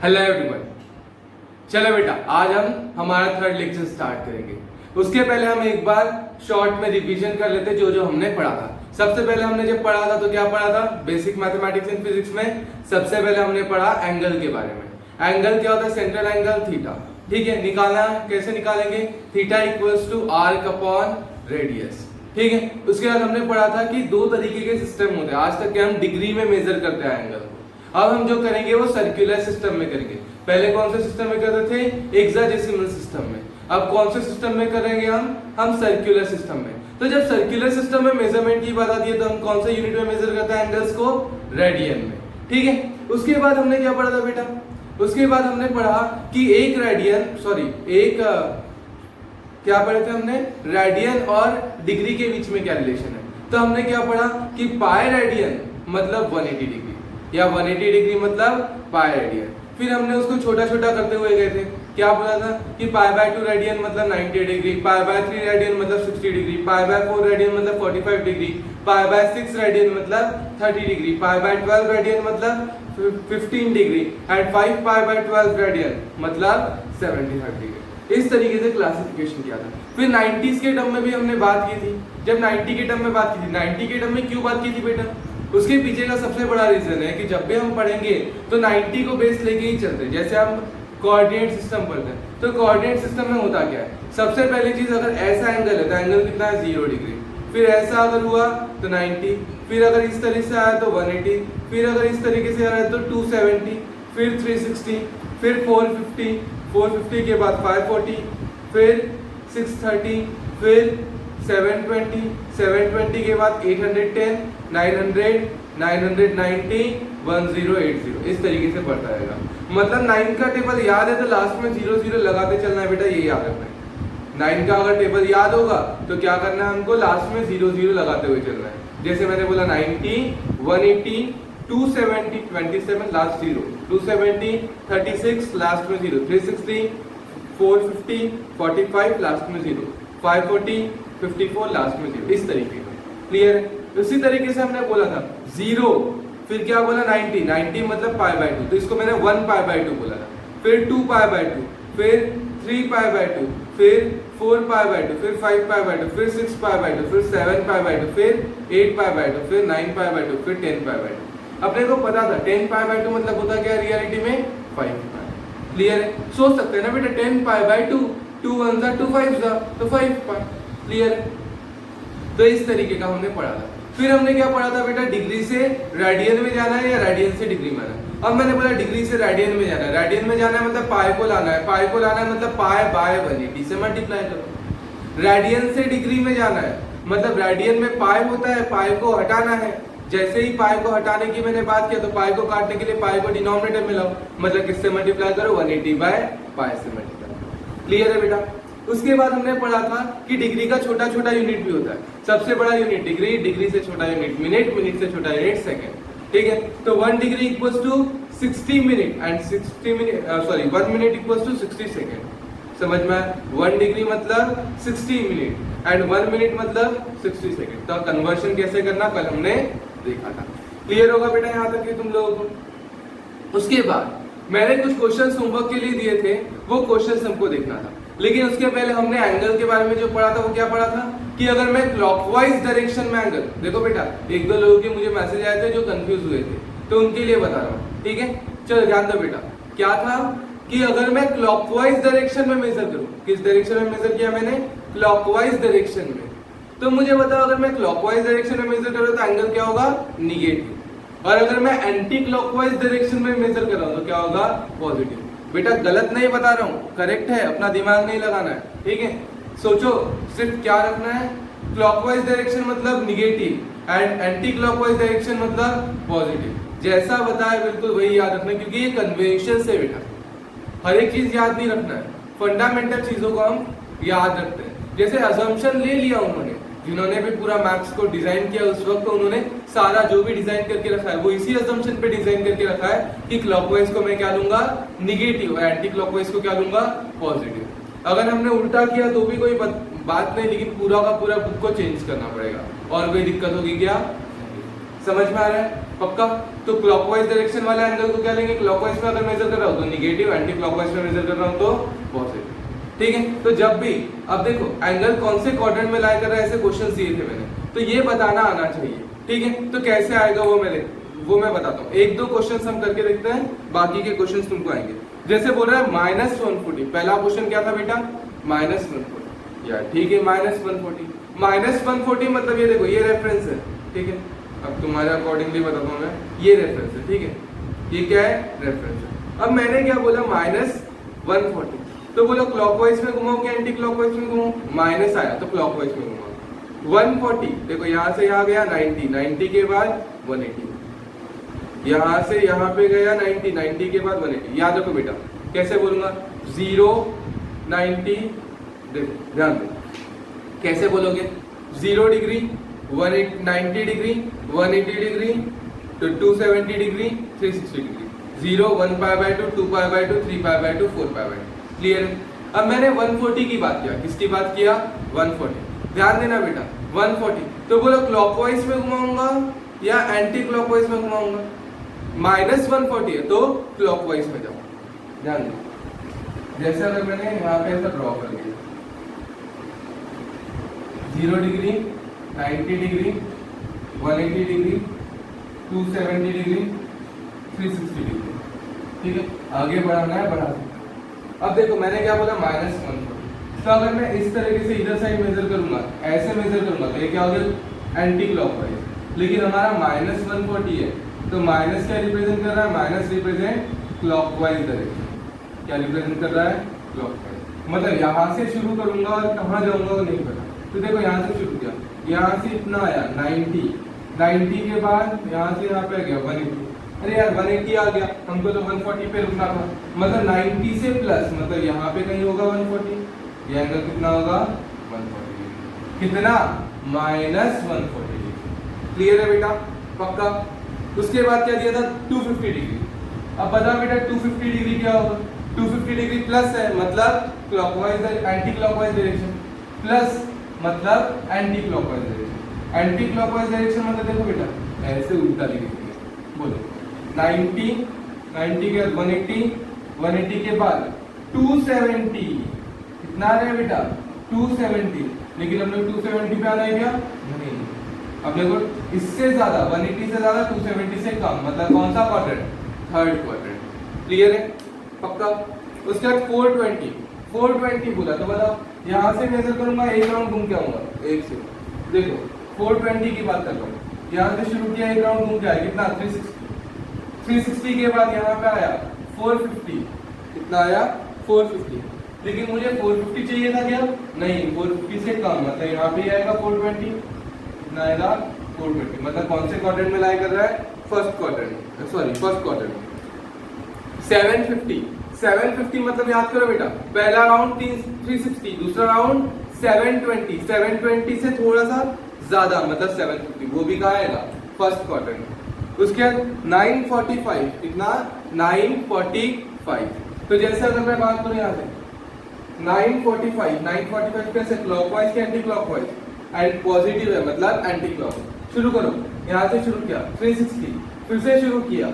Hello everyone. चलो बेटा, आज हम हमारा थर्ड लेक्चर स्टार्ट करेंगे। उसके पहले हम एक बार शॉर्ट में रिवीजन कर लेते जो जो हमने पढ़ा था। सबसे पहले हमने जब पढ़ा था तो क्या पढ़ा था? बेसिक मैथमेटिक्स एंड फिजिक्स में सबसे पहले हमने पढ़ा एंगल के बारे में। एंगल क्या होता है? Central angle theta. ठीक है, निकालना है। कैसे निकालेंगे? Theta equals to arc upon radius. ठीक है, उसके बाद हमने पढ़ा था कि दो तरीके के सिस्टम होते हैं। आज तक के हम डिग्री में मेजर करते हैं एंगल को। अब हम जो करेंगे वो सर्कुलर सिस्टम में करेंगे। पहले कौन से सिस्टम में करते थे? हेक्साडेसिमल सिस्टम में। अब कौन से सिस्टम में करेंगे हम सर्कुलर सिस्टम में। तो जब सर्कुलर सिस्टम में मेजरमेंट की बात आती है तो हम कौन से यूनिट में मेजर करते हैं एंगल्स को? रेडियन में। ठीक है, उसके बाद हमने क्या पढ़ा था बेटा? उसके बाद हमने पढ़ा कि एक क्या पढ़े थे हमने? रेडियन और डिग्री के बीच में क्या रिलेशन है। तो हमने क्या पढ़ा कि पाई रेडियन मतलब 180 डिग्री या 180 डिग्री मतलब पाई रेडियन। फिर हमने उसको छोटा छोटा करते हुए गए थे। क्या बोला था कि पाई बाय 2 रेडियन मतलब 90 डिग्री, पाई बाय 3 रेडियन मतलब 60 डिग्री, पाई बाय 4 रेडियन मतलब 45 डिग्री, पाई बाय 6 रेडियन मतलब 30 डिग्री, पाई बाय 12 रेडियन मतलब 15 degree and 5 pi by 12 radian मतलब 75 डिग्री। इस तरीके से क्लासिफिकेशन किया था। फिर 90s के टर्म में भी हमने बात की थी। जब 90 के टर्म में बात की थी, 90 के टर्म में क्यों बात की थी बेटा? उसके पीछे का सबसे बड़ा रीजन है कि जब भी हम पढ़ेंगे तो 90 को बेस लेके ही चलते हैं। जैसे हम कोऑर्डिनेट सिस्टम पढ़ते हैं तो कोऑर्डिनेट सिस्टम में होता क्या है? सबसे पहली चीज, अगर ऐसा एंगल है तो एंगल कितना है? 0 डिग्री। फिर ऐसा अगर हुआ तो 90, फिर अगर इस तरीके से आया तो 180, फिर अगर इस तरीके से आया तो 270, फिर 360, फिर 450, 450 के बाद 540, फिर 630, फिर 720, 720 के बाद 810, 900, 990, 1080। इस तरीके से बढ़ता रहेगा। मतलब 9 का टेबल याद है तो लास्ट में 0 0 लगाते चलना है बेटा, ये याद रखना है। 9 का अगर टेबल याद होगा तो क्या करना है हमको? लास्ट में 0 0 लगाते हुए चलना है। जैसे मैंने बोला 90, 180, 270, 27 लास्ट 0, 270, 36 लास्ट में 0, 360, 450, 45 लास्ट में 0, 540, 54 लास्ट में 0। इस तरीके का क्लियर है। उसी तरीके से हमने बोला था 0, फिर क्या बोला? 90, 90 मतलब पाई बाय 2, तो इसको मैंने 1 पाई बाय 2 बोला था। फिर 2 पाई बाय 2, फिर 3 पाई बाय 2, फिर 4 पाई बाय 2, फिर 5 पाई बाय 2, फिर 6 पाई बाय 2, फिर 7 पाई बाय 2, फिर 8 पाई बाय 2, फिर 9 पाई बाय 2, फिर 10 पाई बाय 2। अपने को पता था 10 पाई बाय 2 मतलब होता क्या रियलिटी में? 5 पाई। क्लियर है? सोच सकते हैं ना बेटा, 10 पाई बाय 2, 2 1 जा 2 5 जा तो 5 पाई। क्लियर है? तो इस तरीके का हमने पढ़ा था। फिर हमने क्या पढ़ा था बेटा? डिग्री से रेडियन में जाना है या रेडियन से डिग्री में आना है। अब मैंने बोला डिग्री से रेडियन में जाना है। रेडियन में जाना है मतलब पाई को लाना है, पाई को लाना है मतलब पाई बाय 180 से मल्टीप्लाई करो। रेडियन से डिग्री में जाना है मतलब रेडियन में पाई होता है, पाई को हटाना है। जैसे ही पाई को हटाने की मैंने बात किया तो पाई को काटने के लिए पाई को डिनोमिनेटर में लाओ, मतलब किससे मल्टीप्लाई करो? 180 बाय पाई से मल्टीप्लाई। क्लियर है बेटा? उसके बाद हमने पढ़ा था कि डिग्री का छोटा छोटा यूनिट भी होता है। सबसे बड़ा यूनिट डिग्री, डिग्री से छोटा यूनिट मिनट, मिनट से छोटा यूनिट सेकंड। ठीक है, तो 1 degree equals to 60 minute and 1 minute equals to 60 second. समझ में आया? 1 डिग्री मतलब 60 मिनट एंड 1 मिनट मतलब 60 सेकंड। तो कन्वर्शन कैसे करना कल हमने देखा था। क्लियर होगा बेटा यहाँ तक कि तुम लोगों को? उसके बाद मैंने कुछ क्वेश्चंस होमवर्क के लिए दिए थे, वो क्वेश्चंस हमको देखना था। लेकिन उसके पहले हमने एंगल के बारे में जो पढ़ा था वो क्या पढ़ा था कि अगर मैं क्लॉकवाइज डायरेक्शन में एंगल, देखो बेटा एक दो लोगों के मुझे मैसेज आए थे जो कंफ्यूज हुए थे, तो उनके लिए बता रहा हूँ। ठीक है, चलो ध्यान दो बेटा। क्या था कि अगर मैं क्लॉकवाइज डायरेक्शन में मेजर करूँ, किस डायरेक्शन में मेजर किया मैंने? क्लॉकवाइज डायरेक्शन में। तो मुझे बताओ अगर मैं क्लॉकवाइज डायरेक्शन में मेजर करूँ तो एंगल क्या होगा? निगेटिव। और अगर मैं एंटी क्लॉकवाइज डायरेक्शन में मेजर कर रहा हूँ तो क्या होगा? पॉजिटिव। बेटा गलत नहीं बता रहा हूँ, करेक्ट है, अपना दिमाग नहीं लगाना है। ठीक है, सोचो सिर्फ क्या रखना है? क्लॉकवाइज डायरेक्शन मतलब negative and anti clockwise direction मतलब पॉजिटिव। जैसा बताया बिल्कुल वही याद रखना, क्योंकि ये कन्वेंशन से बेटा हर एक चीज याद नहीं रखना है, फंडामेंटल चीजों को हम याद रखते हैं। जैसे अजम्पशन ले लिया उन्होंने, जिन्होंने भी पूरा मैथ्स को डिजाइन किया उस वक्त, तो उन्होंने सारा जो भी डिजाइन करके रखा है वो इसी अजम्पशन पे डिजाइन करके रखा है कि क्लॉकवाइज को मैं क्या लूंगा? निगेटिव, और एंटी क्लॉकवाइज को क्या लूंगा? पॉजिटिव। अगर हमने उल्टा किया तो भी कोई बात नहीं, लेकिन पूरा का पूरा बुक को चेंज करना पड़ेगा और कोई दिक्कत होगी क्या? समझ में आ रहा है? पक्का? तो क्लॉकवाइज डायरेक्शन वाले एंगल को क्या लेंगे? क्लॉकवाइज में अगर मेजर कर रहा हूं तो निगेटिव, एंटी क्लॉकवाइज में मेजर कर रहा हूं तो पॉजिटिव। ठीक है, तो जब भी अब देखो एंगल कौन से क्वाड्रेंट में लाई कर रहा है, ऐसे क्वेश्चन दिए थे मैंने, तो ये बताना आना चाहिए। ठीक है, तो कैसे आएगा वो मैं बताता हूँ। एक दो क्वेश्चंस हम करके देखते हैं, बाकी के क्वेश्चंस तुमको आएंगे। जैसे बोल रहा है -140, पहला क्वेश्चन क्या था बेटा? -140 यार, ठीक है -140 मतलब ये देखो ये रेफरेंस है। ठीक है, अब तुम्हारे अकॉर्डिंगली बताता हूँ मैं, ये रेफरेंस है। ठीक है, ये क्या है? रेफरेंस है। अब मैंने क्या बोला? -140, तो बोलो क्लॉकवाइज में घुमाओ कि एंटी क्लॉकवाइज में घुमाओ? माइनस आया तो क्लॉकवाइज में घुमाओ। 140 देखो यहाँ से यहाँ गया 90, 90 के बाद 180, यहाँ से यहाँ पे गया 90, 90 के बाद 180। याद रखो बेटा, कैसे बोलूंगा? 0 90, देखो ध्यान दो कैसे बोलोगे? 0 डिग्री, 90 डिग्री, 180 डिग्री, तो 270 डिग्री, 360 डिग्री, 0 1 π/2, 2 π/2, 3 π/2, 4 π/2। क्लियर है? अब मैंने 140 की बात किया, किसकी बात किया? 140। ध्यान देना बेटा, 140 तो बोलो क्लॉकवाइज में घुमाऊंगा या एंटी क्लॉकवाइज में घुमाऊंगा? -140 है तो क्लॉकवाइज में जाओ। ध्यान दो, जैसे अगर मैंने यहाँ पे ऐसा ड्रॉ कर दिया, 0 degree, 90 degree, 180 degree, 270 degree, 360 degree. ठीक है, आगे बढ़ाना है बढ़ा सकते। अब देखो मैंने क्या बोला? -140, तो अगर मैं इस तरीके से इधर साइड मेजर करूंगा, ऐसे मेजर करूंगा, तो ये क्या हो गया? Anti clockwise. लेकिन हमारा -140 है, तो माइनस क्या रिप्रेजेंट कर रहा है? Minus represent clockwise direction. क्या रिप्रेजेंट कर रहा है? क्लॉकवाइज। मतलब यहाँ से शुरू करूंगा और कहाँ जाऊंगा वो नहीं पता। तो देखो यहाँ से शुरू किया, यहाँ से इतना आया 90, 90 के बाद यहाँ से यहाँ पे आ गया 180। अरे यार 180 आ गया, हमको तो 140 पे रुकना था। मतलब 90 से प्लस, मतलब यहाँ पे कहीं होगा 140। ये एंगल कितना होगा? 140। कितना? -140। क्लियर है बेटा? पक्का? उसके बाद क्या दिया था? 250 डिग्री। अब बता बेटा 250 डिग्री क्या होगा? 250 डिग्री प्लस है मतलब clockwise, anti clockwise direction, plus मतलब anti clockwise direction. Anti clockwise direction मतलब देखो बेटा ऐसे उल्टा लिखेंगे। बोलो 90, 90 के बाद 180, 180 के बाद 270। कितना आ रहा है बेटा? 270। लेकिन हम लोग 270 पे आना है क्या? नहीं। अब देखो इससे ज्यादा 180 से ज्यादा 270 से कम, मतलब कौन सा क्वाड्रेंट? Third quadrant. क्लियर है? पक्का? उसके बाद 420 बोला, तो बताओ यहाँ से मेजर करूंगा, एक राउंड घूम के आऊंगा, एक से देखो 420 की बात कर रहा हूँ। यहाँ से शुरू किया, एक राउंड घूम के आया, कितना? 360 के बाद यहाँ पे आया 450। कितना आया? 450। लेकिन मुझे 450 चाहिए था क्या? नहीं, 450 से कम, मतलब यहाँ पे आएगा 420। कितना आएगा? 420। मतलब कौन से क्वाड्रेंट में लाई कर रहा है? First quadrant, sorry first quadrant. 750 मतलब याद करो बेटा, पहला राउंड 360, दूसरा राउंड 720 से थोड़ा सा ज्यादा, मतलब 750, वो भी कहाँ आएगा? First quadrant. उसके बाद 945, कितना? 945। तो जैसे अगर मैं बात करूं यहाँ से 945 कैसे? क्लॉकवाइज के एंटी क्लॉकवाइज? एंड पॉजिटिव है मतलब एंटी क्लॉकवाइज। शुरू करो, यहाँ से शुरू किया 360, फिर से शुरू किया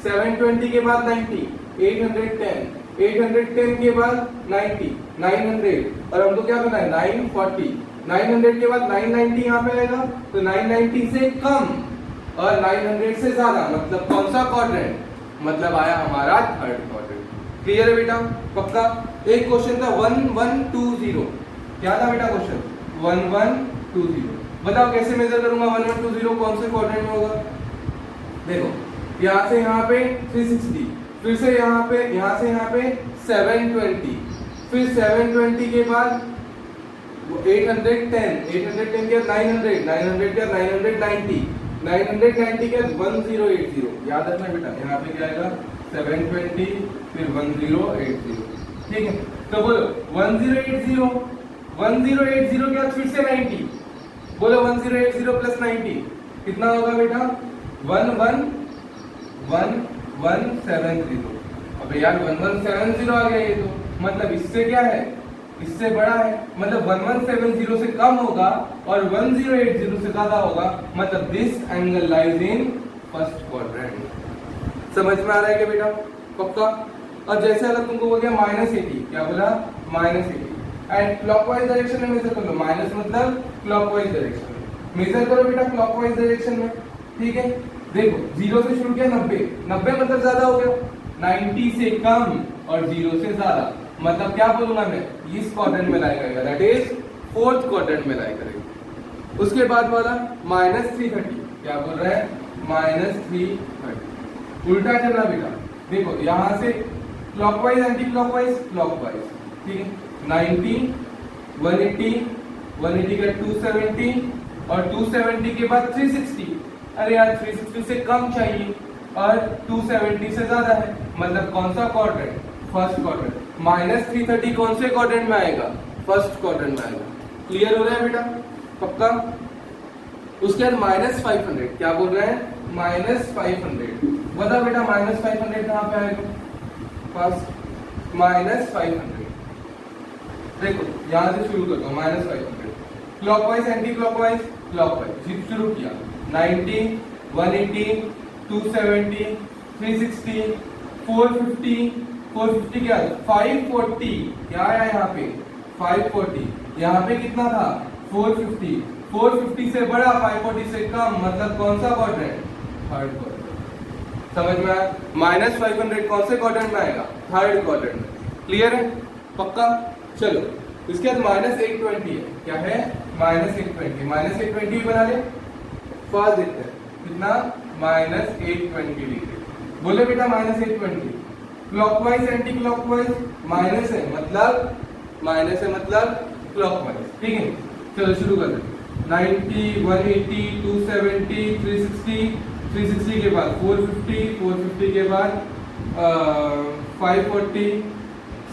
720 के बाद 90, 810 के बाद 90, 900, और हमको क्या करना है? 940, 900 के बाद 990 यहाँ पे आएगा, तो 990 से कम और 900 से ज्यादा, मतलब कौन सा क्वाड्रेंट? मतलब आया हमारा थर्ड क्वाड्रेंट। क्लियर है बेटा? पक्का? एक क्वेश्चन था 1120, क्या था बेटा क्वेश्चन? 1120। बताओ कैसे मेजर करूंगा 1120 कौन से क्वाड्रेंट में होगा? देखो यहाँ से यहाँ पे 360, फिर से यहाँ से यहाँ पे 720, फिर 720 के बाद 810 के बाद 900 के बाद 990 के बाद 1080। याद रखना बेटा, यहाँ पे क्या आएगा? 720 फिर 1080। ठीक है, तो बोलो 1080 के बाद फिर से 90। बोलो 1080 प्लस 90 कितना होगा बेटा? 1170। अबे यार 1170 आ गया ये तो, मतलब इससे क्या है? इससे बड़ा है, मतलब 1170 से कम होगा और 1080 से ज्यादा होगा, मतलब this angle lies in first quadrant. समझ में आ रहा है क्या बेटा? पक्का? और जैसे अगर तुमको बोल दिया -80, क्या बोला? -80, एंड क्लॉकवाइज डायरेक्शन में मेजर कर लो। माइनस मतलब क्लॉकवाइज डायरेक्शन में मेजर करो बेटा, क्लॉकवाइज डायरेक्शन में। ठीक है, देखो 0 से शुरू किया 90, 90 मतलब ज्यादा हो गया, 90 से कम और 0 से ज्यादा, मतलब क्या बोलूंगा मैं? इस क्वाड्रेंट में लाई करेगा, दैट इज फोर्थ क्वाड्रेंट में लाई करेगा। उसके बाद वाला -330, क्या बोल रहा है? -330। उल्टा चलना बेटा, देखो यहां से क्लॉकवाइज एंटी क्लॉकवाइज, क्लॉकवाइज। ठीक है, 90, 180, 180 का 270 और 270 के बाद 360। अरे यार 360 से कम चाहिए और 270 से ज्यादा है, मतलब कौन सा क्वाड्रेंट? First quadrant. -330 कौन से क्वाड्रेंट में आएगा? फर्स्ट क्वाड्रेंट में आएगा। क्लियर हो रहा है बेटा? पक्का? उसके बाद -500, क्या बोल रहे हैं? -500। बता बेटा -500 कहां पे आएगा? फर्स्ट -500। देखो यहां से शुरू करता हूं, -500। क्लॉकवाइज एंटी क्लॉकवाइज, क्लॉकवाइज शुरू किया, 90, 180, 270, 360, 450, 450 क्या है? 540, क्या आया यहाँ पे? 540। यहाँ पे कितना था? 450, 450 से बड़ा, 540 से कम, मतलब कौन सा क्वाड्रेंट? Third quadrant. समझ में आया? -500 कौन से क्वाड्रेंट में आएगा? थर्ड क्वाड्रेंट में। क्लियर है? पक्का? चलो इसके बाद -820 है, क्या है? -820 भी बना ले, फास्ट देखते हैं कितना? -820 डिग्री। बोले बेटा -820। क्लॉकवाइज एंटी क्लॉकवाइज, माइनस है मतलब क्लॉकवाइज। ठीक है, चलो शुरू करते हैं। 90, 180, 270, 360, 360 के बाद 450, 450 के बाद 540,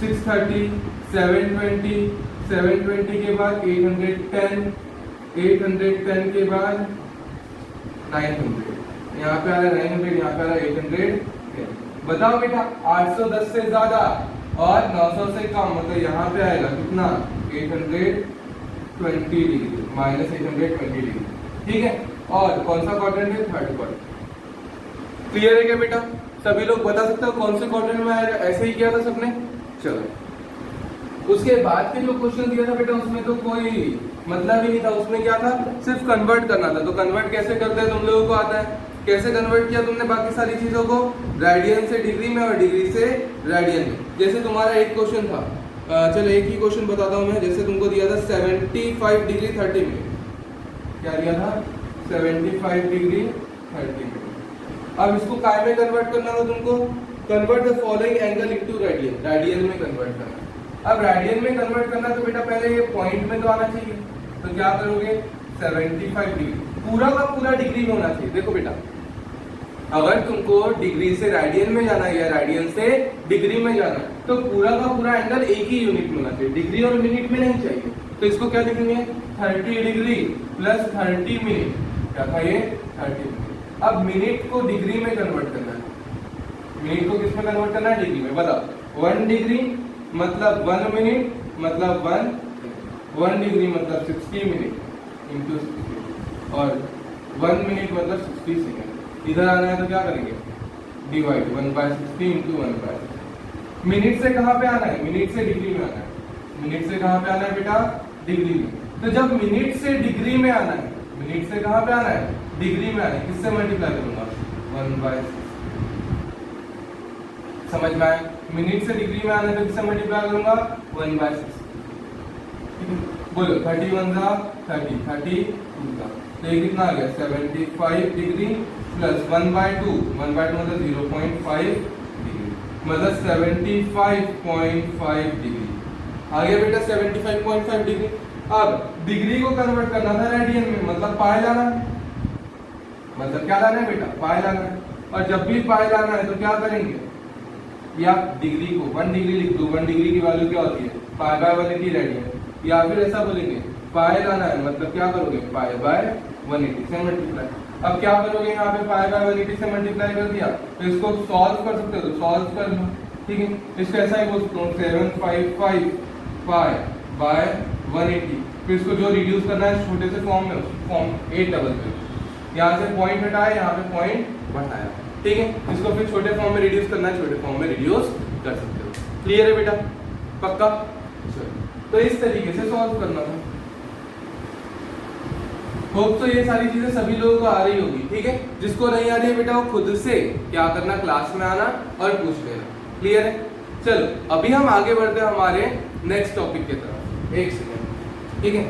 630, 720, 720 के बाद 810, 810 के बाद 900, यहाँ पे आ रहा है 900, यहाँ पे आ रहा है 810। बताओ बेटा 810 से ज्यादा और 900 से कम, मतलब यहाँ पे आएगा कितना? 820 डिग्री, -820 डिग्री। ठीक है, और कौन सा क्वाड्रेंट है? Third quadrant. क्लियर है क्या बेटा? सभी लोग बता सकते हो कौन से क्वाड्रेंट में आएगा? ऐसे ही किया था सबने। चलो उसके बाद के जो क्वेश्चन दिया था बेटा, उसमें तो कोई मतलब ही नहीं था। उसमें क्या था? सिर्फ कन्वर्ट करना था। तो कन्वर्ट कैसे करते हैं तुम लोगों को आता है? कैसे कन्वर्ट किया तुमने बाकी सारी चीजों को? रेडियन से डिग्री में और डिग्री से रेडियन में। जैसे तुम्हारा एक क्वेश्चन था, चलो एक ही क्वेश्चन बताता हूँ मैं। जैसे तुमको दिया था 75 डिग्री 30 मिनट, क्या दिया था? 75 डिग्री 30 मिनट। अब इसको काय में कन्वर्ट करना था तुमको? Convert the following angle into radian, radian में कन्वर्ट करना। अब रेडियन में कन्वर्ट करना तो बेटा पहले ये पॉइंट में तो आना चाहिए, तो क्या करोगे? 75 डिग्री, पूरा का पूरा डिग्री में होना चाहिए। देखो बेटा अगर तुमको डिग्री से रेडियन में जाना है या रेडियन से डिग्री में जाना है, तो पूरा का पूरा एंगल एक ही यूनिट में होना चाहिए, डिग्री और मिनट में नहीं चाहिए। तो इसको क्या लिखेंगे? 30 डिग्री प्लस 30 मिनट, क्या था ये? 30 मिनट। अब मिनट को डिग्री में कन्वर्ट करना है। मिनट को किस में कन्वर्ट करना है? डिग्री में। बताओ 1 डिग्री मतलब 1 मिनट, मतलब 1 डिग्री मतलब 60 मिनट इंटू 60, और 1 मिनट मतलब 60 सेकेंड। इधर आना है तो क्या करेंगे? Divide 1/60 into 1/60। मिनट से कहाँ पे आना है? मिनट से डिग्री में आना है। मिनट से कहाँ पे आना है बेटा? डिग्री में। तो जब मिनट से डिग्री में आना है, मिनट से कहाँ पे आना है? डिग्री में आना है। किससे मल्टीप्लाई करूंगा? 1/60। समझ में आया? मिनट से डिग्री में आना है तो किससे मल्टीप्लाई करूंगा? 1/60। बोलो 31 का 30, 32 का, तो ये कितना आ गया? 75 डिग्री प्लस 1/2, 1/2 मतलब 0.5 डिग्री, मतलब 75.5 डिग्री आ गया बेटा। 75.5 डिग्री। अब डिग्री को कन्वर्ट करना था रेडियन में, मतलब पाई लाना है। मतलब क्या लाना है बेटा? पाई लाना है। और जब भी पाई लाना है तो क्या करेंगे? या डिग्री को 1 डिग्री लिख दो। 1 डिग्री की वैल्यू क्या होती है? Pi by 180 radian. या फिर ऐसा बोलेंगे पाई लाना है, मतलब क्या करोगे? पाई बाय 180 से मल्टीप्लाई। अब क्या करोगे? यहाँ पे पाई बाय 180 से मल्टीप्लाई कर दिया, तो इसको सॉल्व कर सकते हो तो सॉल्व कर लो। ठीक है, इसको ऐसा ही बोल सकता हूँ 755 पाई बाय 180, फिर इसको जो रिड्यूस करना है छोटे से फॉर्म में, फॉर्म 8 डबल पे, यहाँ से पॉइंट हटाया, यहाँ पे पॉइंट बढ़ाया, ठीक है। इसको फिर छोटे फॉर्म में रिड्यूस करना है, छोटे फॉर्म में रिड्यूस कर सकते हो। क्लियर है बेटा, पक्का? तो इस तरीके से सॉल्व करना था। होप तो ये सारी चीजें सभी लोगों को आ रही होगी, ठीक है। जिसको नहीं आ रही है बेटा वो खुद से क्या करना, क्लास में आना और पूछ लेना। क्लियर है? चलो अभी हम आगे बढ़ते हैं हमारे नेक्स्ट टॉपिक की तरफ। एक सेकेंड, ठीक है।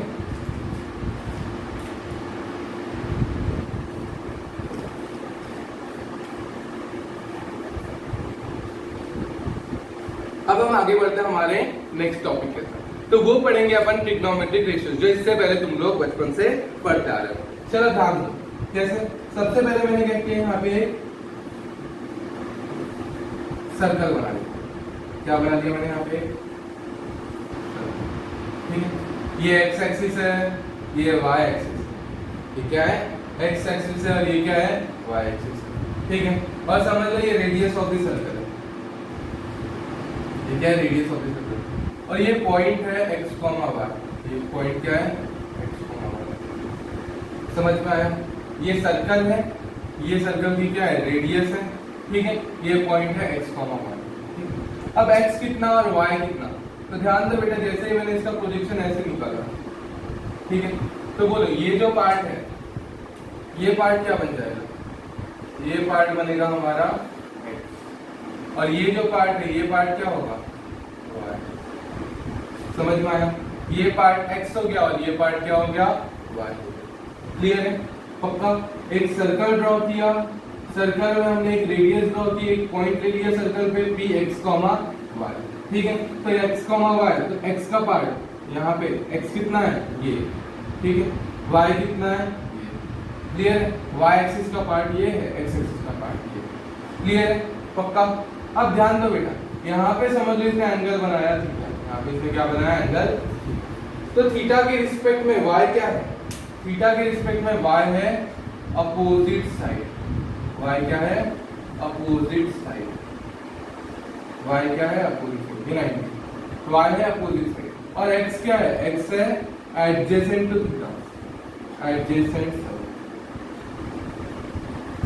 अब हम आगे बढ़ते हैं हमारे नेक्स्ट टॉपिक के साथ। तो वो पढ़ेंगे अपन ट्रिग्नोमेट्रिक रेशियोज, जो इससे पहले तुम लोग बचपन से पढ़ते आ रहे हो। चलो ध्यान दो। जैसे सबसे पहले मैंने क्या किया, यहाँ पे एक सर्कल बना लिया। क्या बना दिया मैंने यहाँ पे? ठीक है। ये एक्स एक्सिस है, ये वाई एक्सिस है। ये क्या है? एक्स एक्सिस है और ये क्या है? वाई एक्सिस है। ठीक है। और समझ लो ये रेडियस ऑफ द सर्कल है। ये क्या है? Radius of the circle. और ये पॉइंट है x, y। ये पॉइंट क्या है? x, y। समझ में आया? ये सर्कल है, ये सर्कल की क्या है? रेडियस है। ठीक है। ये पॉइंट है x, y। अब x कितना और y कितना? तो ध्यान दो बेटा, जैसे ही मैंने इसका प्रोजेक्शन ऐसे निकाला, ठीक है, तो बोलो ये जो पार्ट है, ये पार्ट क्या बन जाएगा? ये पार्ट बनेगा हमारा x, और ये जो पार्ट है, ये पार्ट क्या होगा? y। समझ में आया? ये पार्ट x हो गया और ये पार्ट क्या हो गया? y। क्लियर है? पक्का? एक सर्कल ड्रॉ किया, सर्कल में हमने एक रेडियस ड्रॉ की, एक पॉइंट ले लिया सर्कल पे p x, y। ठीक है। तो x, y, तो x का पार्ट यहाँ पे x कितना है? ये। ठीक है। y कितना है? ये। क्लियर है? y एक्सिस का पार्ट ये है, x एक्सिस का पार्ट ये। क्लियर है? पक्का? अब ध्यान दो बेटा, यहाँ पे समझ लो इसने एंगल बनाया थीटा। यहाँ पे इसने क्या बनाया? एंगल। तो थीटा के रिस्पेक्ट में y क्या है? थीटा के रिस्पेक्ट में y है अपोजिट साइड। y क्या है? Opposite side. y क्या है? Opposite side. y है अपोजिट साइड। और x क्या है? x है एडजेसेंट टू थीटा, एडजेसेंट।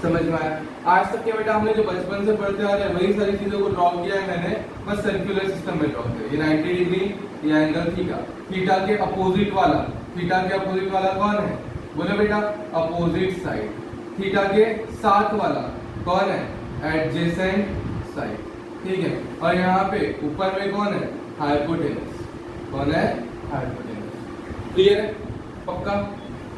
समझ में आया? आज तक के बेटा हमने जो बचपन से पढ़ते आ रहे हैं वही सारी चीजों को ड्रॉ किया है मैंने, बस सर्कुलर सिस्टम में ड्रॉ किया। ये 90 डिग्री, ये एंगल थीटा। थीटा के अपोजिट वाला, थीटा के अपोजिट वाला कौन है? बोलो बेटा, अपोजिट साइड। थीटा के साथ वाला कौन है? Adjacent side. ठीक है। और यहाँ पे ऊपर में कौन है? हाइपोटेनस। कौन है? हाइपोटेनस। क्लियर है? पक्का?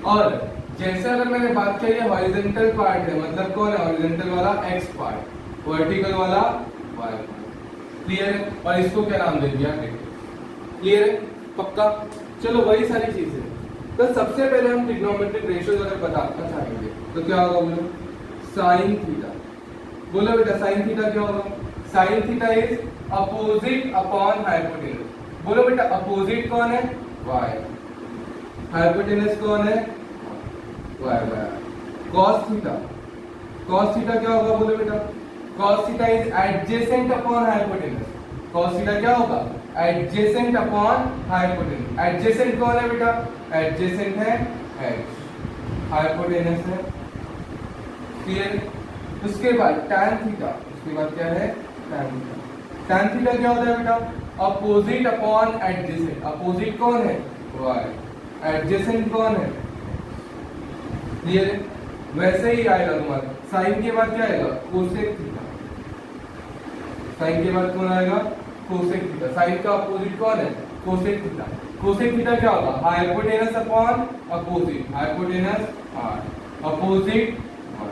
और जैसे अगर मैंने बात की ये हॉरिजॉन्टल पार्ट है, मतलब कौन है? हॉरिजॉन्टल वाला x पार्ट, वर्टिकल वाला y पार्ट। क्लियर है? और इसको क्या नाम दे दिया? क्लियर है? पक्का? चलो वही सारी चीजें। तो सबसे पहले हम ट्रिग्नोमेट्रिक रेशियोज अगर बताना चाहेंगे तो क्या होगा? बोलो साइन थीटा। बोलो बेटा साइन थीटा क्या होगा? Sine theta is opposite upon hypotenuse. बोलो बेटा अपोजिट कौन है? y। हाइपोटेनस कौन है? y। cos theta, cos theta क्या होगा? बोलो बेटा cos theta is adjacent upon hypotenuse. cos theta क्या होगा? Adjacent upon hypotenuse. एडजेसेंट कौन है बेटा? एडजेसेंट है h, हाइपोटेनस है। क्लियर? उसके बाद tan थीटा, उसके बाद क्या है? tan theta. tan थीटा क्या होता है बेटा? Opposite upon adjacent. अपोजिट कौन है? y। एडजेसेंट कौन है? क्लियर है? वैसे ही आएगा तुम्हारा साइन के बाद क्या आएगा? Cosec theta. साइन के बाद कौन आएगा? Cosec theta. साइन का अपोजिट कौन है? Cosec theta. कोसेक थीटा क्या होगा? Hypotenuse upon opposite. Hypotenuse r, opposite r।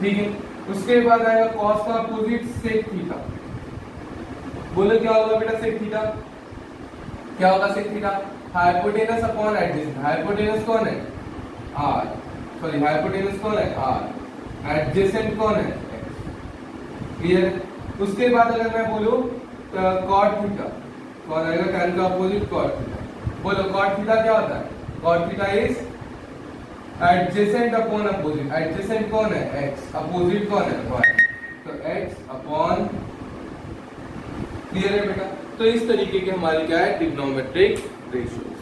ठीक है। उसके बाद आएगा कॉस का अपोजिट सेक थीटा। बोलो क्या होगा बेटा? सेक थीटा क्या होगा? Sec theta hypotenuse upon adjacent. Hypotenuse कौन है? r, सॉरी हाइपोटेनस कौन है? r। एडजेसेंट कौन है? x। क्लियर? उसके बाद अगर मैं बोलूं कॉट थीटा, कौन आएगा? tan का अपोजिट कॉट थीटा। बोलो कॉट थीटा क्या होता है? Cot theta is adjacent upon opposite. Adjacent कौन है? x, अपोजिट कौन है? y। तो x अपॉन। क्लियर है बेटा? तो इस तरीके के हमारे क्या है, ट्रिग्नोमेट्रिक रेशियोज।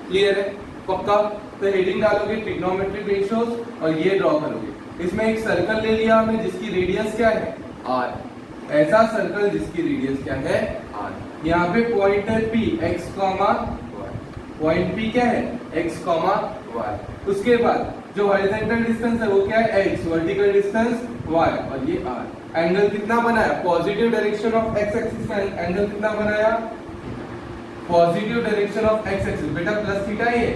क्लियर है, पक्का? तो हेडिंग डालोगे ट्रिग्नोमेट्रिक रेशियोज और ये ड्रॉ करोगे। इसमें एक सर्कल ले लिया हमने जिसकी रेडियस क्या है, आर। ऐसा सर्कल जिसकी रेडियस क्या है, आर। यहाँ पे पॉइंट है P, x comma y. Point P क्या है, एक्स कॉमा वाई। उसके बाद जो हॉरिजॉन्टल डिस्टेंस है वो क्या है, एक्स, वर्टिकल डिस्टेंस वाई, और ये आर। एंगल कितना बनाया, positive direction of x axis का एंगल कितना बनाया, positive direction of x axis, बेटा प्लस थीटा है,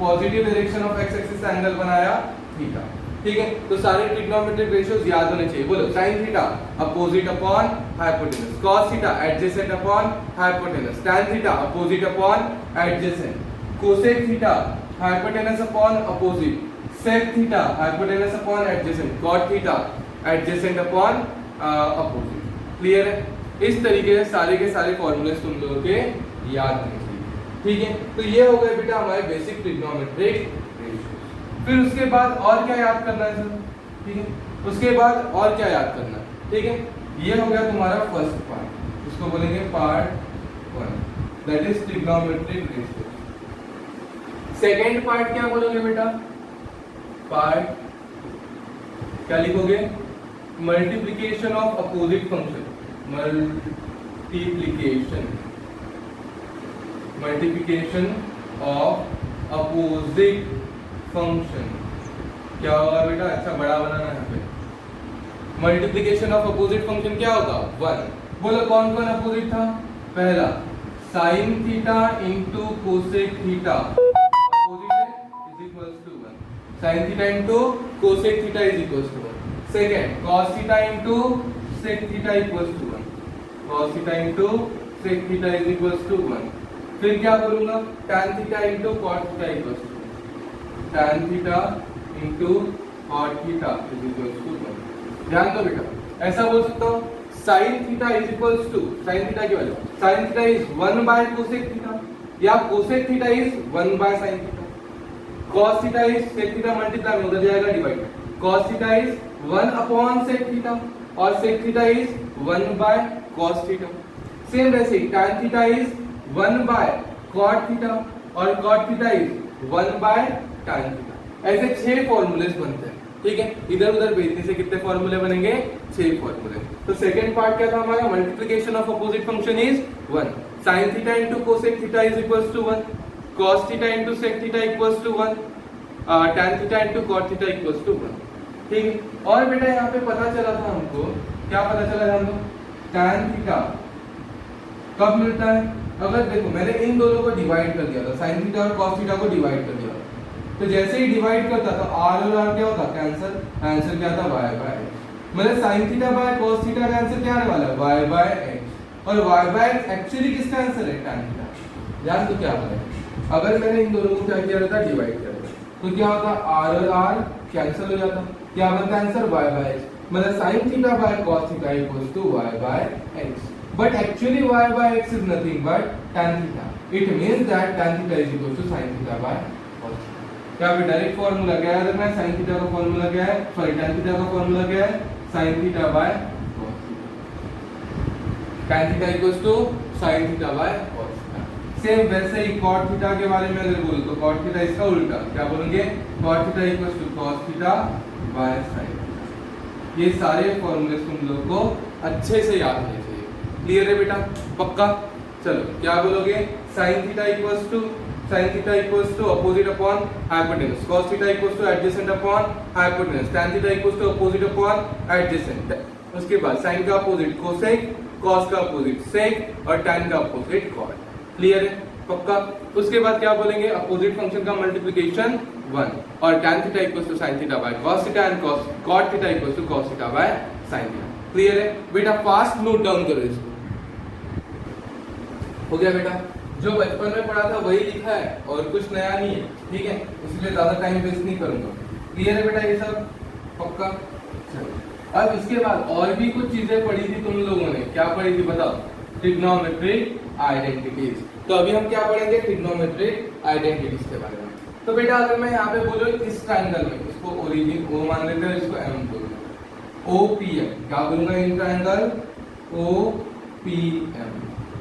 positive direction of x axis का एंगल बनाया थीटा। ठीक है, तो सारे ट्रिग्नोमेट्रिक रेशियोज याद होने चाहिए। बोलो, sine theta opposite upon hypotenuse, cos theta adjacent upon hypotenuse, tan theta opposite upon adjacent, cosec theta hypotenuse upon opposite, sec theta hypotenuse upon adjacent, cot theta adjacent upon opposite. Clear है? इस तरीके से सारे के सारे फॉर्मूले तुम लोगों के याद होने चाहिए। ठीक है, तो ये हो गए बेटा हमारे बेसिक ट्रिग्नोमेट्रिक रेशियोज। फिर उसके बाद और क्या याद करना है सर? ठीक है, उसके बाद और क्या याद करना है? ठीक है, ये हो गया तुम्हारा फर्स्ट पार्ट, इसको बोलेंगे part 1, that is trigonometric ratios. Second part क्या बोलोगे बेटा? पार्ट क्या लिखोगे? Multiplication of opposite function, multiplication of opposite function. क्या होगा बेटा? अच्छा बड़ा बनाना है यहाँ पे। मल्टीप्लिकेशन ऑफ अपोजिट फंक्शन क्या होगा? 1। बोलो कौन कौन अपोजिट था? पहला sine theta into cosec theta, opposite है, is equals to 1। Sine theta into cosec theta is equals to 1। Second cos theta into sec theta equals to 1, cos theta into sec theta is equals to 1। फिर क्या करूंगा? tan theta into cot theta equals to, tan theta into cot theta is equals to 1। ध्यान दो बेटा, ऐसा बोल सकता हूँ sin theta is equals to, sin theta की value sin theta is 1 by cosec theta, या cosec theta is 1 by sin theta, cos theta is sec theta multiply में उधर जाएगा divide, cos theta is 1 upon sec theta, और sec theta is 1 by cos theta. Same वैसे ही tan theta is 1 by cot theta, और cot theta is 1 by tan theta. ऐसे 6 formulas बनते हैं। ठीक है, इधर उधर भेजने से कितने फॉर्मूले बनेंगे? 6 फॉर्मूले। तो सेकंड पार्ट क्या था हमारा? Multiplication of opposite function is 1, sin theta into cosec theta is equals to 1, cos theta into sec theta equals to 1, tan theta into cot theta equals to 1। ठीक है, और बेटा यहाँ पे पता चला था हमको, क्या पता चला था हमको? tan थीटा कब मिलता है? अगर देखो मैंने इन दोनों को डिवाइड कर दिया था, sin थीटा और cos थीटा को डिवाइड कर दिया था, तो जैसे ही डिवाइड करता तो r और r क्या होता? कैंसिल, आंसर क्या था? y by x। मतलब sin theta by cos theta का आंसर क्या आने वाला है? y बाय x, और y बाय x एक्चुअली किसका आंसर है? tan theta. ध्यान तो क्या होता है, अगर मैंने इन दोनों को क्या किया रहता? डिवाइड कर दिया, तो क्या होता? r और r कैंसिल हो जाता, क्या बनता आंसर? y by x। मतलब sin theta by cos theta equals to y by x, but actually y by x is nothing but tan theta. It means that tan theta is equal to sin theta by cos theta. क्या भी direct formula क्या है? रखना है sin theta का formula क्या है? Sorry tan theta का फॉर्मूला क्या है? sin theta by cos theta. tan theta equals to sin theta by cos theta. Same वैसे ही cot theta के बारे में अगर बोलो तो cot theta इसका उल्टा क्या बोलेंगे? cot theta equals to cos theta by sin theta. ये सारे फॉर्मूले तुम लोग को अच्छे से याद होने चाहिए। क्लियर है बेटा? पक्का? चलो क्या बोलोगे? sin theta equals to opposite upon hypotenuse, cos theta equals to adjacent upon hypotenuse, tan theta equals to opposite upon adjacent. उसके बाद sin का अपोजिट कोसेक, cos का अपोजिट सेक, और tan का अपोजिट cot। क्लियर है? पक्का? उसके बाद क्या बोलेंगे? अपोजिट फंक्शन का मल्टीप्लिकेशन 1, और tan theta equals to sin theta by cos theta, and cot theta equals to cos theta by sin theta. Clear है बेटा? फास्ट नोट डाउन करो इसको। हो गया बेटा? जो बचपन में पढ़ा था वही लिखा है और कुछ नया नहीं है। ठीक है, इसलिए ज्यादा टाइम वेस्ट नहीं करूंगा। क्लियर है बेटा? ये सब पक्का? चलो अब इसके बाद और भी कुछ चीजें पढ़ी थी तुम लोगों ने। क्या पढ़ी थी बताओ? Trigonometric identities. तो अभी हम क्या पढ़ेंगे? ट्रिग्नोमेट्रिक आइडेंटिटीज के बारे में। तो बेटा अगर मैं यहाँ पे बोलूँ इस ट्रायंगल में, इसको ओरिजिन ओ मान लेते हैं, इसको एम बोलूंगा, OPM। क्या बोलूंगा? In triangle OPM।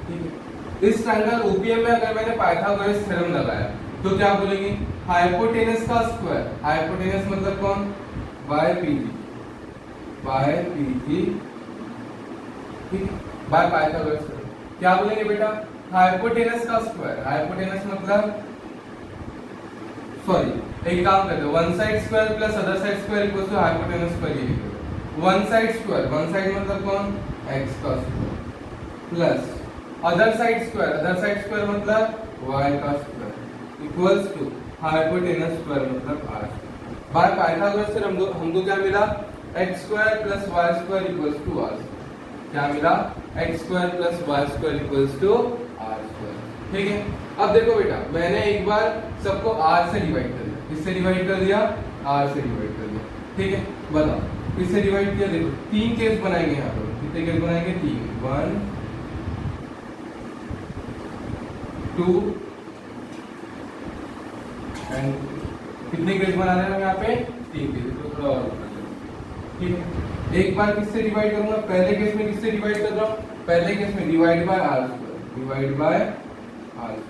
ठीक है। इस ट्रायंगल ओपीएम में अगर मैंने पाइथागोरस थ्योरम लगाया तो क्या बोलेंगे, हाइपोटेनस का स्क्वायर, हाइपोटेनस मतलब कौन, बाय पीजी, बाय पीजी, ठीक है, बाय पाइथागोरस थ्योरम। क्या बोलेंगे बेटा, हाइपोटेनस का स्क्वायर, हाइपोटेनस मतलब सॉरी एक काम करते हैं, one side square plus other side square equals to hypotenuse square, ये लिखो। One side square, one side मतलब कौन, x का square, plus other side square, other side square मतलब y का square equals to hypotenuse square मतलब r square. By Pythagoras से हमको क्या मिला, x square plus y square equals to r square. क्या मिला, x square plus y square equals to r square. ठीक है। अब देखो बेटा, मैंने एक बार सबको r से डिवाइड कर दिया, किससे डिवाइड कर दिया, r से डिवाइड कर दिया। ठीक है, बताओ किससे डिवाइड किया, देखो तीन केस बनाएंगे यहाँ पर, कितने केस बनाएंगे, तीन, 1 2 एंड कितने केस बना रहे हैं हम यहाँ पे, तीन केस, तो थोड़ा और ठीक है। एक बार किससे डिवाइड करूंगा, पहले केस में किससे डिवाइड कर रहा हूँ, पहले केस में divide by r square, divide by r square,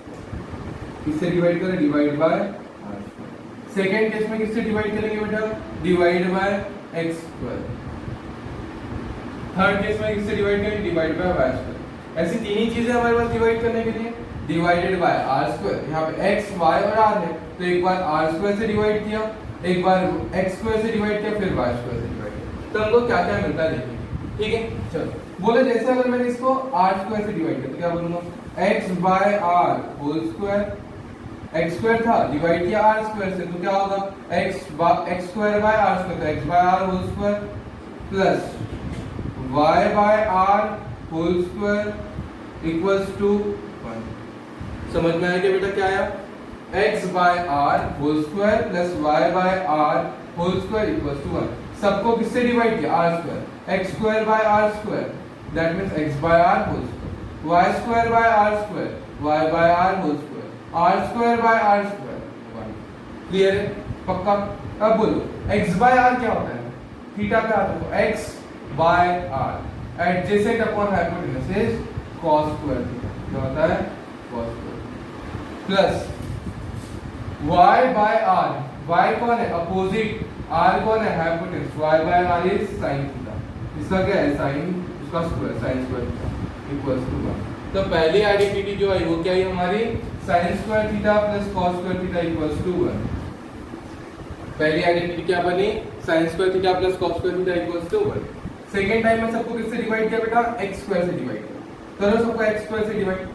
किससे डिवाइड करें, divide by r square. Second case में किससे डिवाइड करेंगे बेटा, divide by x square. Third case में किससे डिवाइड करेंगे, डिवाइड बाय y स्क्वायर। ऐसी तीन ही चीजें हमारे पास डिवाइड करने के लिए, डिवाइडेड बाय r स्क्वायर, यहाँ पे x y और r है, तो एक बार r स्क्वायर से डिवाइड किया, एक बार x स्क्वायर से डिवाइड किया, फिर y स्क्वायर से डिवाइड किया, तो हमको क्या क्या मिलता है देखिए। ठीक है, चलो बोले जैसे अगर मैंने इसको r स्क्वायर से डिवाइड किया तो क्या बोलूंगा, x by r whole square, x square था डिवाइड किया r स्क्वायर से, तो क्या होगा, x square by r square, तो x by r whole square plus y by r whole square equals to 1। समझ में आया क्या बेटा, क्या आया, x by r whole square plus y by r whole square equals to 1। सबको किससे डिवाइड किया, r square, x square by r square, that means x by r whole square, y square by r square, y by r whole square, r square by r square 1। Clear है, पक्का। अब बोलो x by r क्या होता है, theta पे आता है, तो x by r adjacent upon hypotenuse is cos square theta, क्या होता है, cos square, plus y by r, y कौन है, अपोजिट, r कौन है, hypotenuse, y by r is sin theta, इसका क्या है, sin, उसका square, sin square theta equals to 1। तो पहली आइडेंटिटी जो आई वो क्या है हमारी, sin square theta plus cos square theta equals to 1। पहली आइडेंटिटी क्या बनी, sin square theta plus cos square theta equals to 1। Second time में सबको किससे डिवाइड किया बेटा, x स्क्वायर से डिवाइड किया, करो सबको x स्क्वायर से डिवाइड,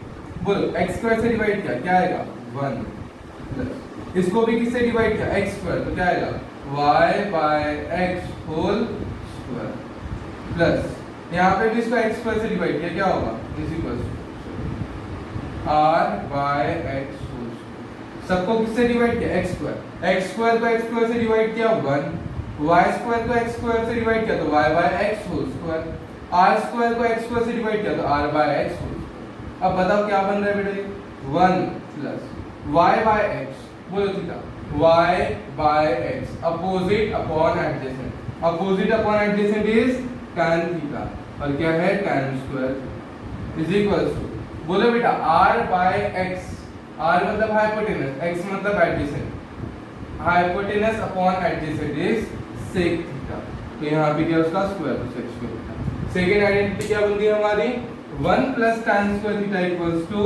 बोलो x स्क्वायर से डिवाइड किया, क्या आएगा 1 प्लस इसको भी किससे डिवाइड किया, x स्क्वायर, तो क्या आएगा y by x whole square plus यहाँ पे भी इसको x स्क्वायर से डिवाइड किया, क्या होगा, is equals r by x whole square. सबको किससे डिवाइड किया, x स्क्वायर, x स्क्वायर को x स्क्वायर से डिवाइड किया 1, y स्क्वायर को x स्क्वायर से डिवाइड किया तो y by x whole square, r square को x स्क्वायर से डिवाइड किया तो r by x whole square. अब बताओ क्या बन रहा है बेटा, 1 प्लस y बाय x, बोलो theta, y by x opposite upon adjacent, opposite upon adjacent is tan theta, और क्या है tan square is equals to, बोलो बेटा r बाय x, r मतलब हाइपोटेनस, x मतलब adjacent, hypotenuse upon adjacent is sec theta, तो यहाँ पे क्या उसका स्क्वायर, तो sec square theta. Second identity क्या बन गई हमारी, 1 plus tan square theta equals to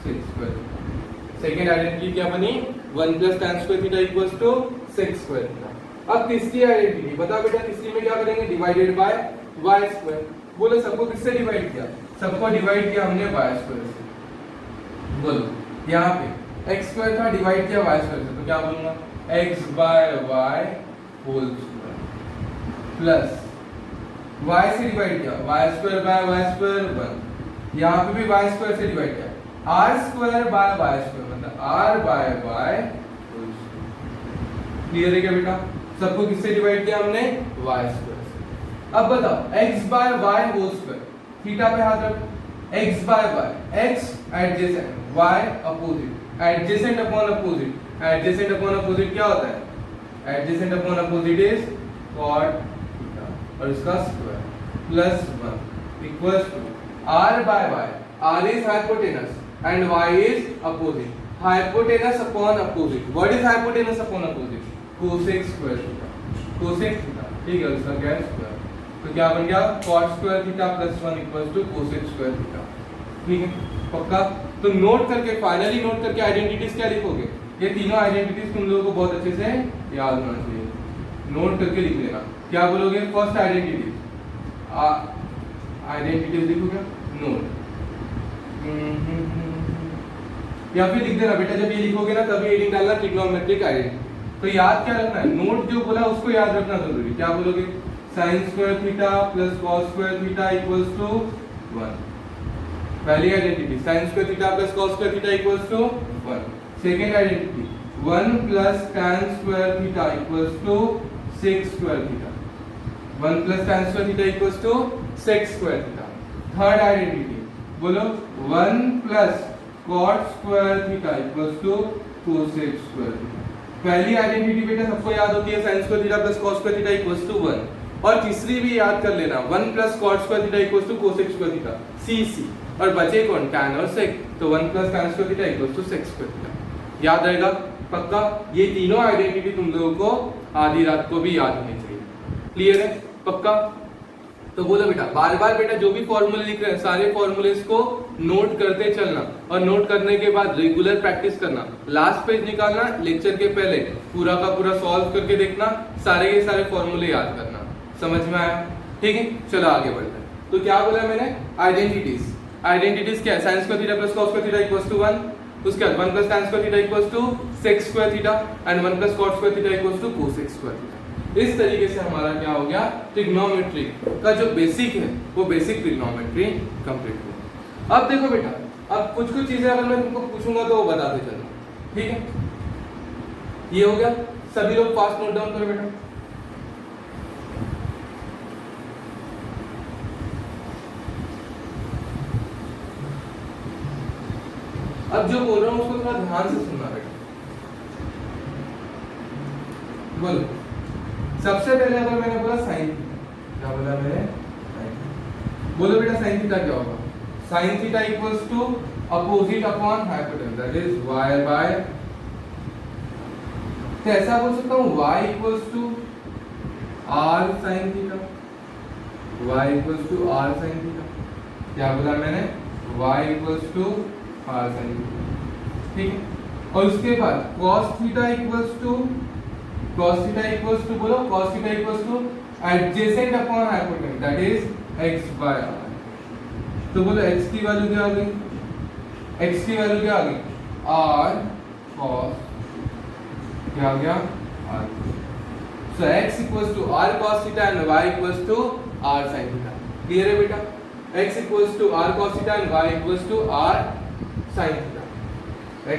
sec square theta. Second identity क्या बनी, 1 plus tan square theta equals to sec square theta. अब तीसरी आइडेंटिटी बताओ बेटा, तीसरी में क्या करेंगे, डिवाइडेड बाय y स्क्वायर, बोलो सबको किससे डिवाइड किया, सबको डिवाइड किया हमने y स्क्वायर से, बोलो यहाँ पे x स्क्वायर था डिवाइड किया y स्क्वायर से, तो क्या बोलूंगा, x by y whole square plus y से डिवाइड किया y square by y square 1, यहाँ पे भी y स्क्वायर से डिवाइड किया r square by y square, मतलब r by y whole square. Clear है क्या बेटा, सबको किससे डिवाइड किया हमने, y स्क्वायर से। अब बताओ x by y whole square, theta पे हाथ रखो, x by y, x adjacent, y opposite, adjacent upon opposite, adjacent upon opposite क्या होता है, adjacent upon opposite is cot theta और इसका square plus 1 equals to r by y, R is hypotenuse and Y is opposite. Hypotenuse upon opposite. What is hypotenuse upon opposite? Cosec square theta. Cosec theta. ठीक है, उसका क्या है square. तो क्या बन गया? cot square theta plus 1 equals to cosec square theta. ठीक है, पक्का. तो नोट करके, फाइनली नोट करके आइडेंटिटीज क्या लिखोगे? ये तीनों आइडेंटिटीज तुम लोगों को बहुत अच्छे से याद होना चाहिए. नोट करके लिख लेना. क्या बोलोगे? फर्स्ट आइडेंटिटी, आइडेंटिटीज लिखोगे नोट, या फिर लिख देना बेटा. जब ये लिखोगे ना तभी एडिंग डालना ट्रिग्नोमेट्रिक आइडेंटिटी. तो याद क्या रखना है? नोट जो बोला उसको याद रखना जरूरी. क्या बोलोगे? sin square theta plus cos square theta equals to 1. पहली identity sin square theta plus cos square theta equals to 1. Second identity 1 plus tan square theta equals to sec square theta. 1 plus tan square theta equals to sec square theta. Third identity बोलो 1 plus cot square theta equals to cosec square theta. पहली identity बेटा सबको याद होती है sin square theta plus cos square theta equals to 1. और तीसरी भी याद कर लेना 1 plus cot square theta equals to cosec square theta, cc. और बचे कौन? tan और sec. तो 1 plus tan square theta equals to sec square theta. याद रहेगा पक्का. ये तीनों आइडेंटिटी तुम लोगों को आधी रात को भी याद होनी चाहिए. क्लियर है पक्का? तो बोलो बेटा, बार बार बेटा जो भी फॉर्मूले लिख रहे हैं सारे फॉर्मूलेस को नोट करते चलना, और नोट करने के बाद रेगुलर प्रैक्टिस करना. लास्ट पेज निकालना लेक्चर के पहले, पूरा का पूरा सॉल्व करके देखना, सारे के सारे फॉर्मूले याद करना. समझ में आया? ठीक है, चलो आगे बढ़ते हैं. तो क्या बोला मैंने? आइडेंटिटीज. आइडेंटिटीज क्या है? sin square theta plus cos square theta equals to 1. उसके बाद 1 plus tan square theta equals to sec square theta and 1 plus cot square theta equals to cosec square theta. इस तरीके से हमारा क्या हो गया? ट्रिग्नोमेट्री का जो बेसिक है वो बेसिक ट्रिग्नोमेट्री कंप्लीट हो. अब देखो बेटा, अब कुछ कुछ चीजें अगर मैं तुमको पूछूंगा तो वो बताते चलना. ठीक है, ये हो गया. सभी लोग फास्ट नोट डाउन करो बेटा. अब जो बोल रहा हूं उसको थोड़ा ध्यान से सुनना बेटा. बोलो. सबसे पहले अगर मैंने बोला sin थीटा, क्या बोला मैंने? बोलो बेटा sin थीटा क्या होगा? sin theta equals to opposite upon hypotenuse, that is y by. तो ऐसा बोल सकता हूं y equals to r sin theta, y equals to r sin theta. क्या बोला मैंने? y equals to r sin theta. ठीक है, और उसके बाद cos theta equals to, cos theta equals to बोलो, cos theta equals to adjacent upon hypotenuse, that is x by r. तो बोलो x की वैल्यू क्या आ गई? x की वैल्यू क्या आ गई? r cos, क्या आ गया? r. So x equals to r cos theta and y equals to r sin theta. Clear है बेटा? x equals to r cos theta and y equals to r sin theta.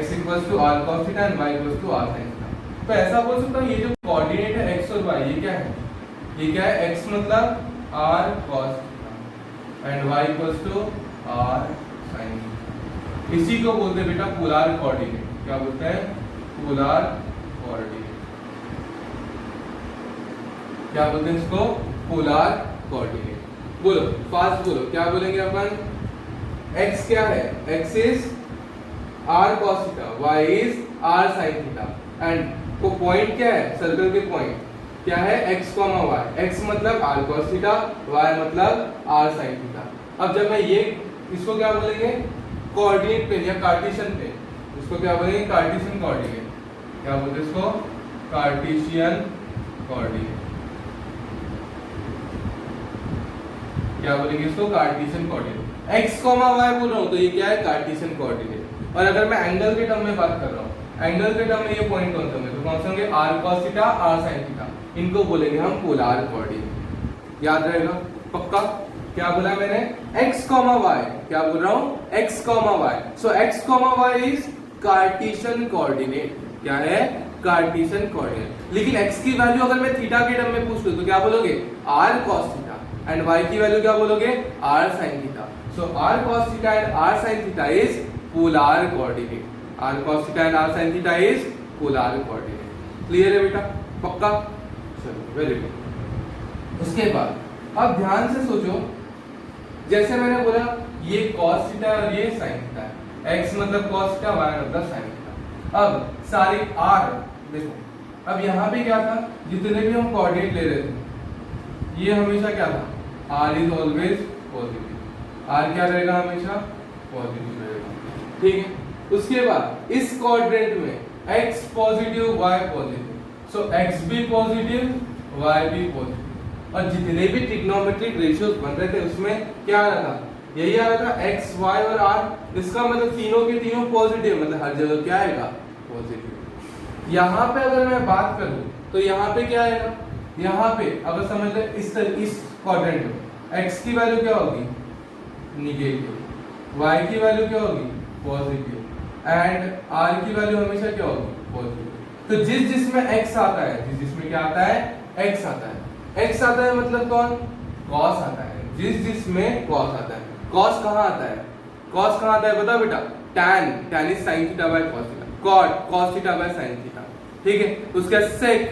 x equals to r cos theta and y equals to r sin theta. तो ऐसा बोल सकता हूं ये जो coordinate है x और y, ये क्या है? ये क्या है? x मतलब r cos theta and y equals to r sin theta. इसी को बोलते हैं बेटा पोलर कोऑर्डिनेट. क्या बोलते हैं? Polar coordinate. क्या बोलते हैं इसको? Polar coordinate. बोलो फास्ट बोलो, क्या बोलेंगे अपन? x क्या है? x is r cos theta, y is r sin theta, and को पॉइंट क्या है? सर्कल के पॉइंट क्या है? x, y. x मतलब r cos थीटा, y मतलब r sin थीटा. अब जब मैं ये, इसको क्या बोलेंगे? कोऑर्डिनेट प्लेन या कार्टेशियन प्लेन. इसको क्या बोलेंगे? Cartesian coordinate. क्या बोलते हैं इसको? Cartesian coordinate. क्या बोलेंगे इसको? Cartesian coordinate. x, y बोल रहा हूं तो ये क्या है? Cartesian coordinate. और अगर मैं एंगल के टर्म में बात कर रहा हूं, एंगल के टर्म में ये पॉइंट कौन से होंगे? तो कौन से होंगे? r cos theta, r sin theta. इनको बोलेंगे हम पोलर कोऑर्डिनेट. याद रहेगा पक्का? क्या बोला मैंने? x, y. क्या बोल रहा हूं? x, y. So x, y is Cartesian coordinate. क्या है? Cartesian coordinate. लेकिन x की वैल्यू अगर मैं थीटा के टर्म में पूछ लूं तो क्या बोलोगे? r cos theta. And y की वैल्यू क्या बोलोगे? r sin theta. So r cos theta and r sin theta is polar coordinate. r cos theta and r sin theta is polar coordinate. Clear है बेटा? पक्का? चलो very good. उसके बाद अब ध्यान से सोचो, जैसे मैंने बोला ये cos थीटा और ये sin थीटा है। x मतलब cos थीटा, y मतलब sin थीटा। अब सारे r देखो, अब यहाँ पे क्या था, जितने भी हम कोऑर्डिनेट ले रहे थे ये हमेशा क्या था, r is always positive, r क्या रहेगा, हमेशा पॉजिटिव रहेगा, ठीक है। उसके बाद इस कोऑर्डिनेट में x पॉजिटिव y पॉजिटिव, सो x भी पॉजिटिव y भी पॉजिटिव, और जितने भी ट्रिग्नोमेट्रिक रेशियोज बन रहे थे उसमें क्या आ रहा था, यही आ रहा था x y और r। इसका मतलब तीनों के तीनों पॉजिटिव, मतलब हर जगह क्या आएगा, पॉजिटिव। यहाँ पे अगर मैं बात करूं तो यहाँ पे क्या आएगा, यहाँ पे अगर समझ ले इस क्वाड्रेंट में x की वैल्यू क्या होगी, निगेटिव, y की वैल्यू क्या होगी, पॉजिटिव, एंड r की वैल्यू हमेशा क्या होगी, पॉजिटिव। तो जिसमें x आता है, जिसमें क्या आता है, x आता है, x आता है मतलब कौन, cos आता है, जिसमें cos आता है। cos कहाँ आता है, cos कहाँ आता है बताओ बेटा, tan is sin theta by cos theta, cos theta by sin theta, ठीक है। उसका sec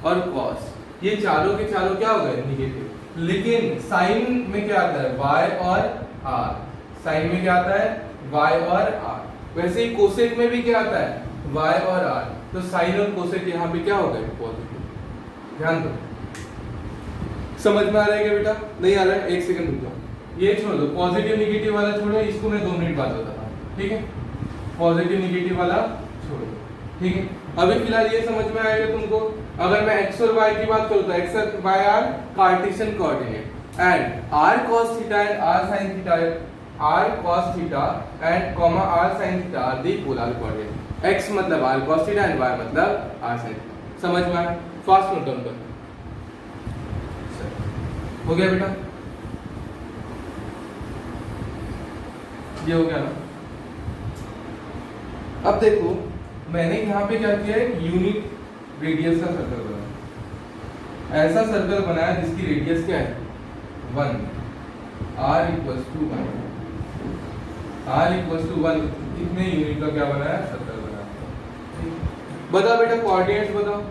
और cos, ये चारों के चारों क्या हो गए, निगेटिव। लेकिन sin में क्या आता है, y और r, sin में क्या आता है, y और r। वैसे ही cosec में भी क्या आता है, y और r। तो sin और cosec यहाँ पे क्या हो गए, पॉजिटिव। ध्यान दो, समझ में आ रहा है क्या बेटा, नहीं आ रहा है, एक सेकंड रुक जाओ, ये छोड़ दो, पॉजिटिव निगेटिव वाला छोड़ो, इसको मैं 2 मिनट बाद बताता हूँ, ठीक है। पॉजिटिव निगेटिव वाला छोड़ दो, ठीक है। अभी फिलहाल ये समझ में आएगा तुमको, अगर मैं x और y की बात करूँ तो x और y are Cartesian coordinate, and r cos theta and r sin theta, r cos theta and comma r sin theta are the polar coordinate. x मतलब r cos theta and y मतलब r sin theta. समझ में आया, fast note down कर, हो गया बेटा, ये हो गया ना। अब देखो मैंने यहाँ पे क्या किया है, यूनिट रेडियस का सर्कल बनाया, ऐसा सर्कल बनाया जिसकी रेडियस क्या है, 1, r इक्वल्स टू 1, r इक्वल्स टू 1, कितने यूनिट का क्या बनाया, सर्कल बनाया। बताओ बेटा कोऑर्डिनेट्स बताओ,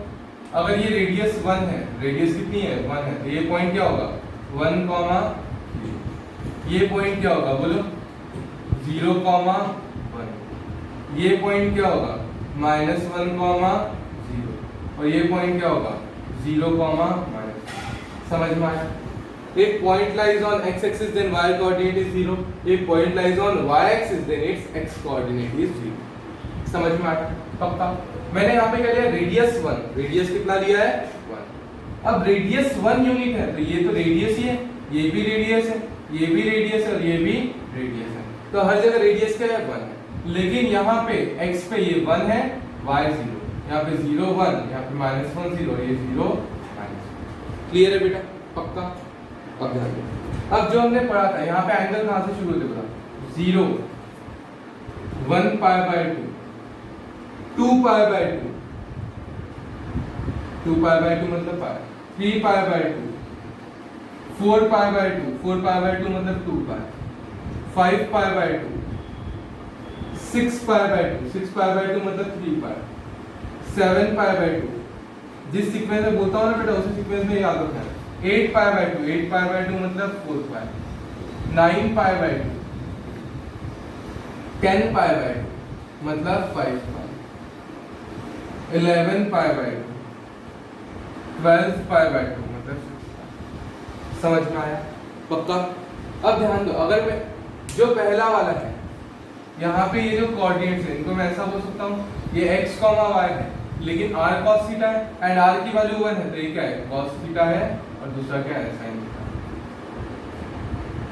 अगर ये रेडियस 1 है, रेडियस कितनी है, 1 है, तो ये पॉइंट क्या होगा, 1, 0, ये पॉइंट क्या होगा बोलो, 0, 1, ये पॉइंट क्या होगा, -1, 0, और ये पॉइंट क्या होगा, 0, -। समझ में आया, एक point lies on x axis then y coordinate is 0, एक point lies on y axis then its x coordinate is 0। समझ में आया पक्का। मैंने यहाँ पे क्या लिया, रेडियस 1, रेडियस कितना लिया है, 1। अब रेडियस 1 यूनिट है तो ये तो रेडियस ही है, ये भी रेडियस है, ये भी रेडियस है और ये भी रेडियस है, तो हर जगह रेडियस क्या है, 1 है। लेकिन यहाँ पे x पे ये 1 है, y 0, यहाँ पे 0, 1, यहाँ पे -1, 0, ये 0, -। क्लियर है बेटा पक्का। अब ध्यान दो, अब जो हमने पढ़ा था यहाँ पे एंगल कहाँ से शुरू होते बता, 0, 1 π/2, 2 π/2, 2 π/2 मतलब पाई, 3 π/2, 4 π/2, 4 π/2 मतलब 2 पाई, 5 π/2, 6 π/2, 6 π/2 मतलब 3 पाई, 7 π/2, जिस सीक्वेंस में बोलता हूँ ना बेटा उसी सीक्वेंस में याद रखना है। 8 π/2, 8 π/2 मतलब 4 पाई, 9 π/2, 10 π/2 मतलब 5 पाई, 11 π/2, 12 π/2 मतलब 6। समझ में आया पक्का। अब ध्यान दो, अगर मैं जो पहला वाला है यहाँ पे ये जो कोऑर्डिनेट्स है इनको मैं ऐसा बोल सकता हूँ, ये x, y है, लेकिन r cos थीटा है एंड r की वैल्यू 1 है, तो ये क्या है, cos थीटा है, और दूसरा क्या है, sin theta.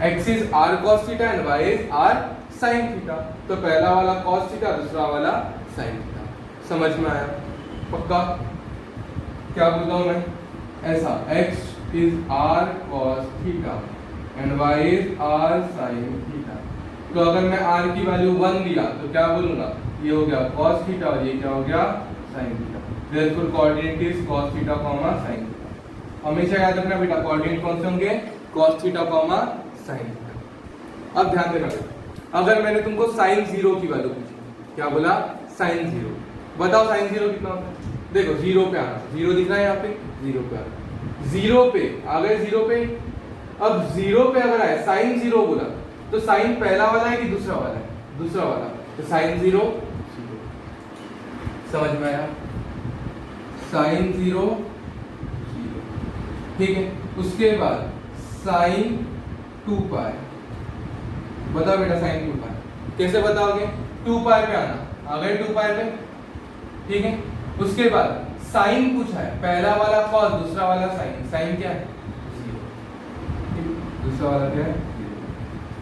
x is r cos theta and y is r sin theta, तो पहला वाला cos थीटा, दूसरा वाला sin थीटा। समझ में आया पक्का। क्या बोलता हूँ मैं, ऐसा x is r cos theta and y is r sin theta, तो अगर मैं r की वैल्यू 1 दिया तो क्या बोलूंगा, ये हो गया cos थीटा और ये क्या हो गया, sin theta. Therefore coordinate is cos theta, sin theta. हमेशा याद रखना बेटा कोऑर्डिनेट कौन से होंगे, cos थीटा, sin थीटा। अब ध्यान देना बेटा, अगर मैंने तुमको sin 0 की वैल्यू पूछी, क्या बोला, sin 0, बताओ sin 0 कितना होता है। देखो 0 पे आना, 0 दिख रहा है यहाँ पे, 0 पे आना, 0 पे आ गए, 0 पे। अब 0 पे अगर आए sin 0 बोला तो साइन पहला वाला है कि दूसरा वाला है? दूसरा वाला। तो साइन 0 समझ में आया? साइन 0 ठीक है। उसके बाद साइन 2 पाई। बताओ बेटा साइन 2 पाई कैसे बताओगे? 2 पाई पे आना, आ गए 2 पाई पे, ठीक है। उसके बाद साइन पूछा है, पहला वाला कॉस, दूसरा वाला साइन। साइन क्या है? 0। दूसरा वाला क्या है?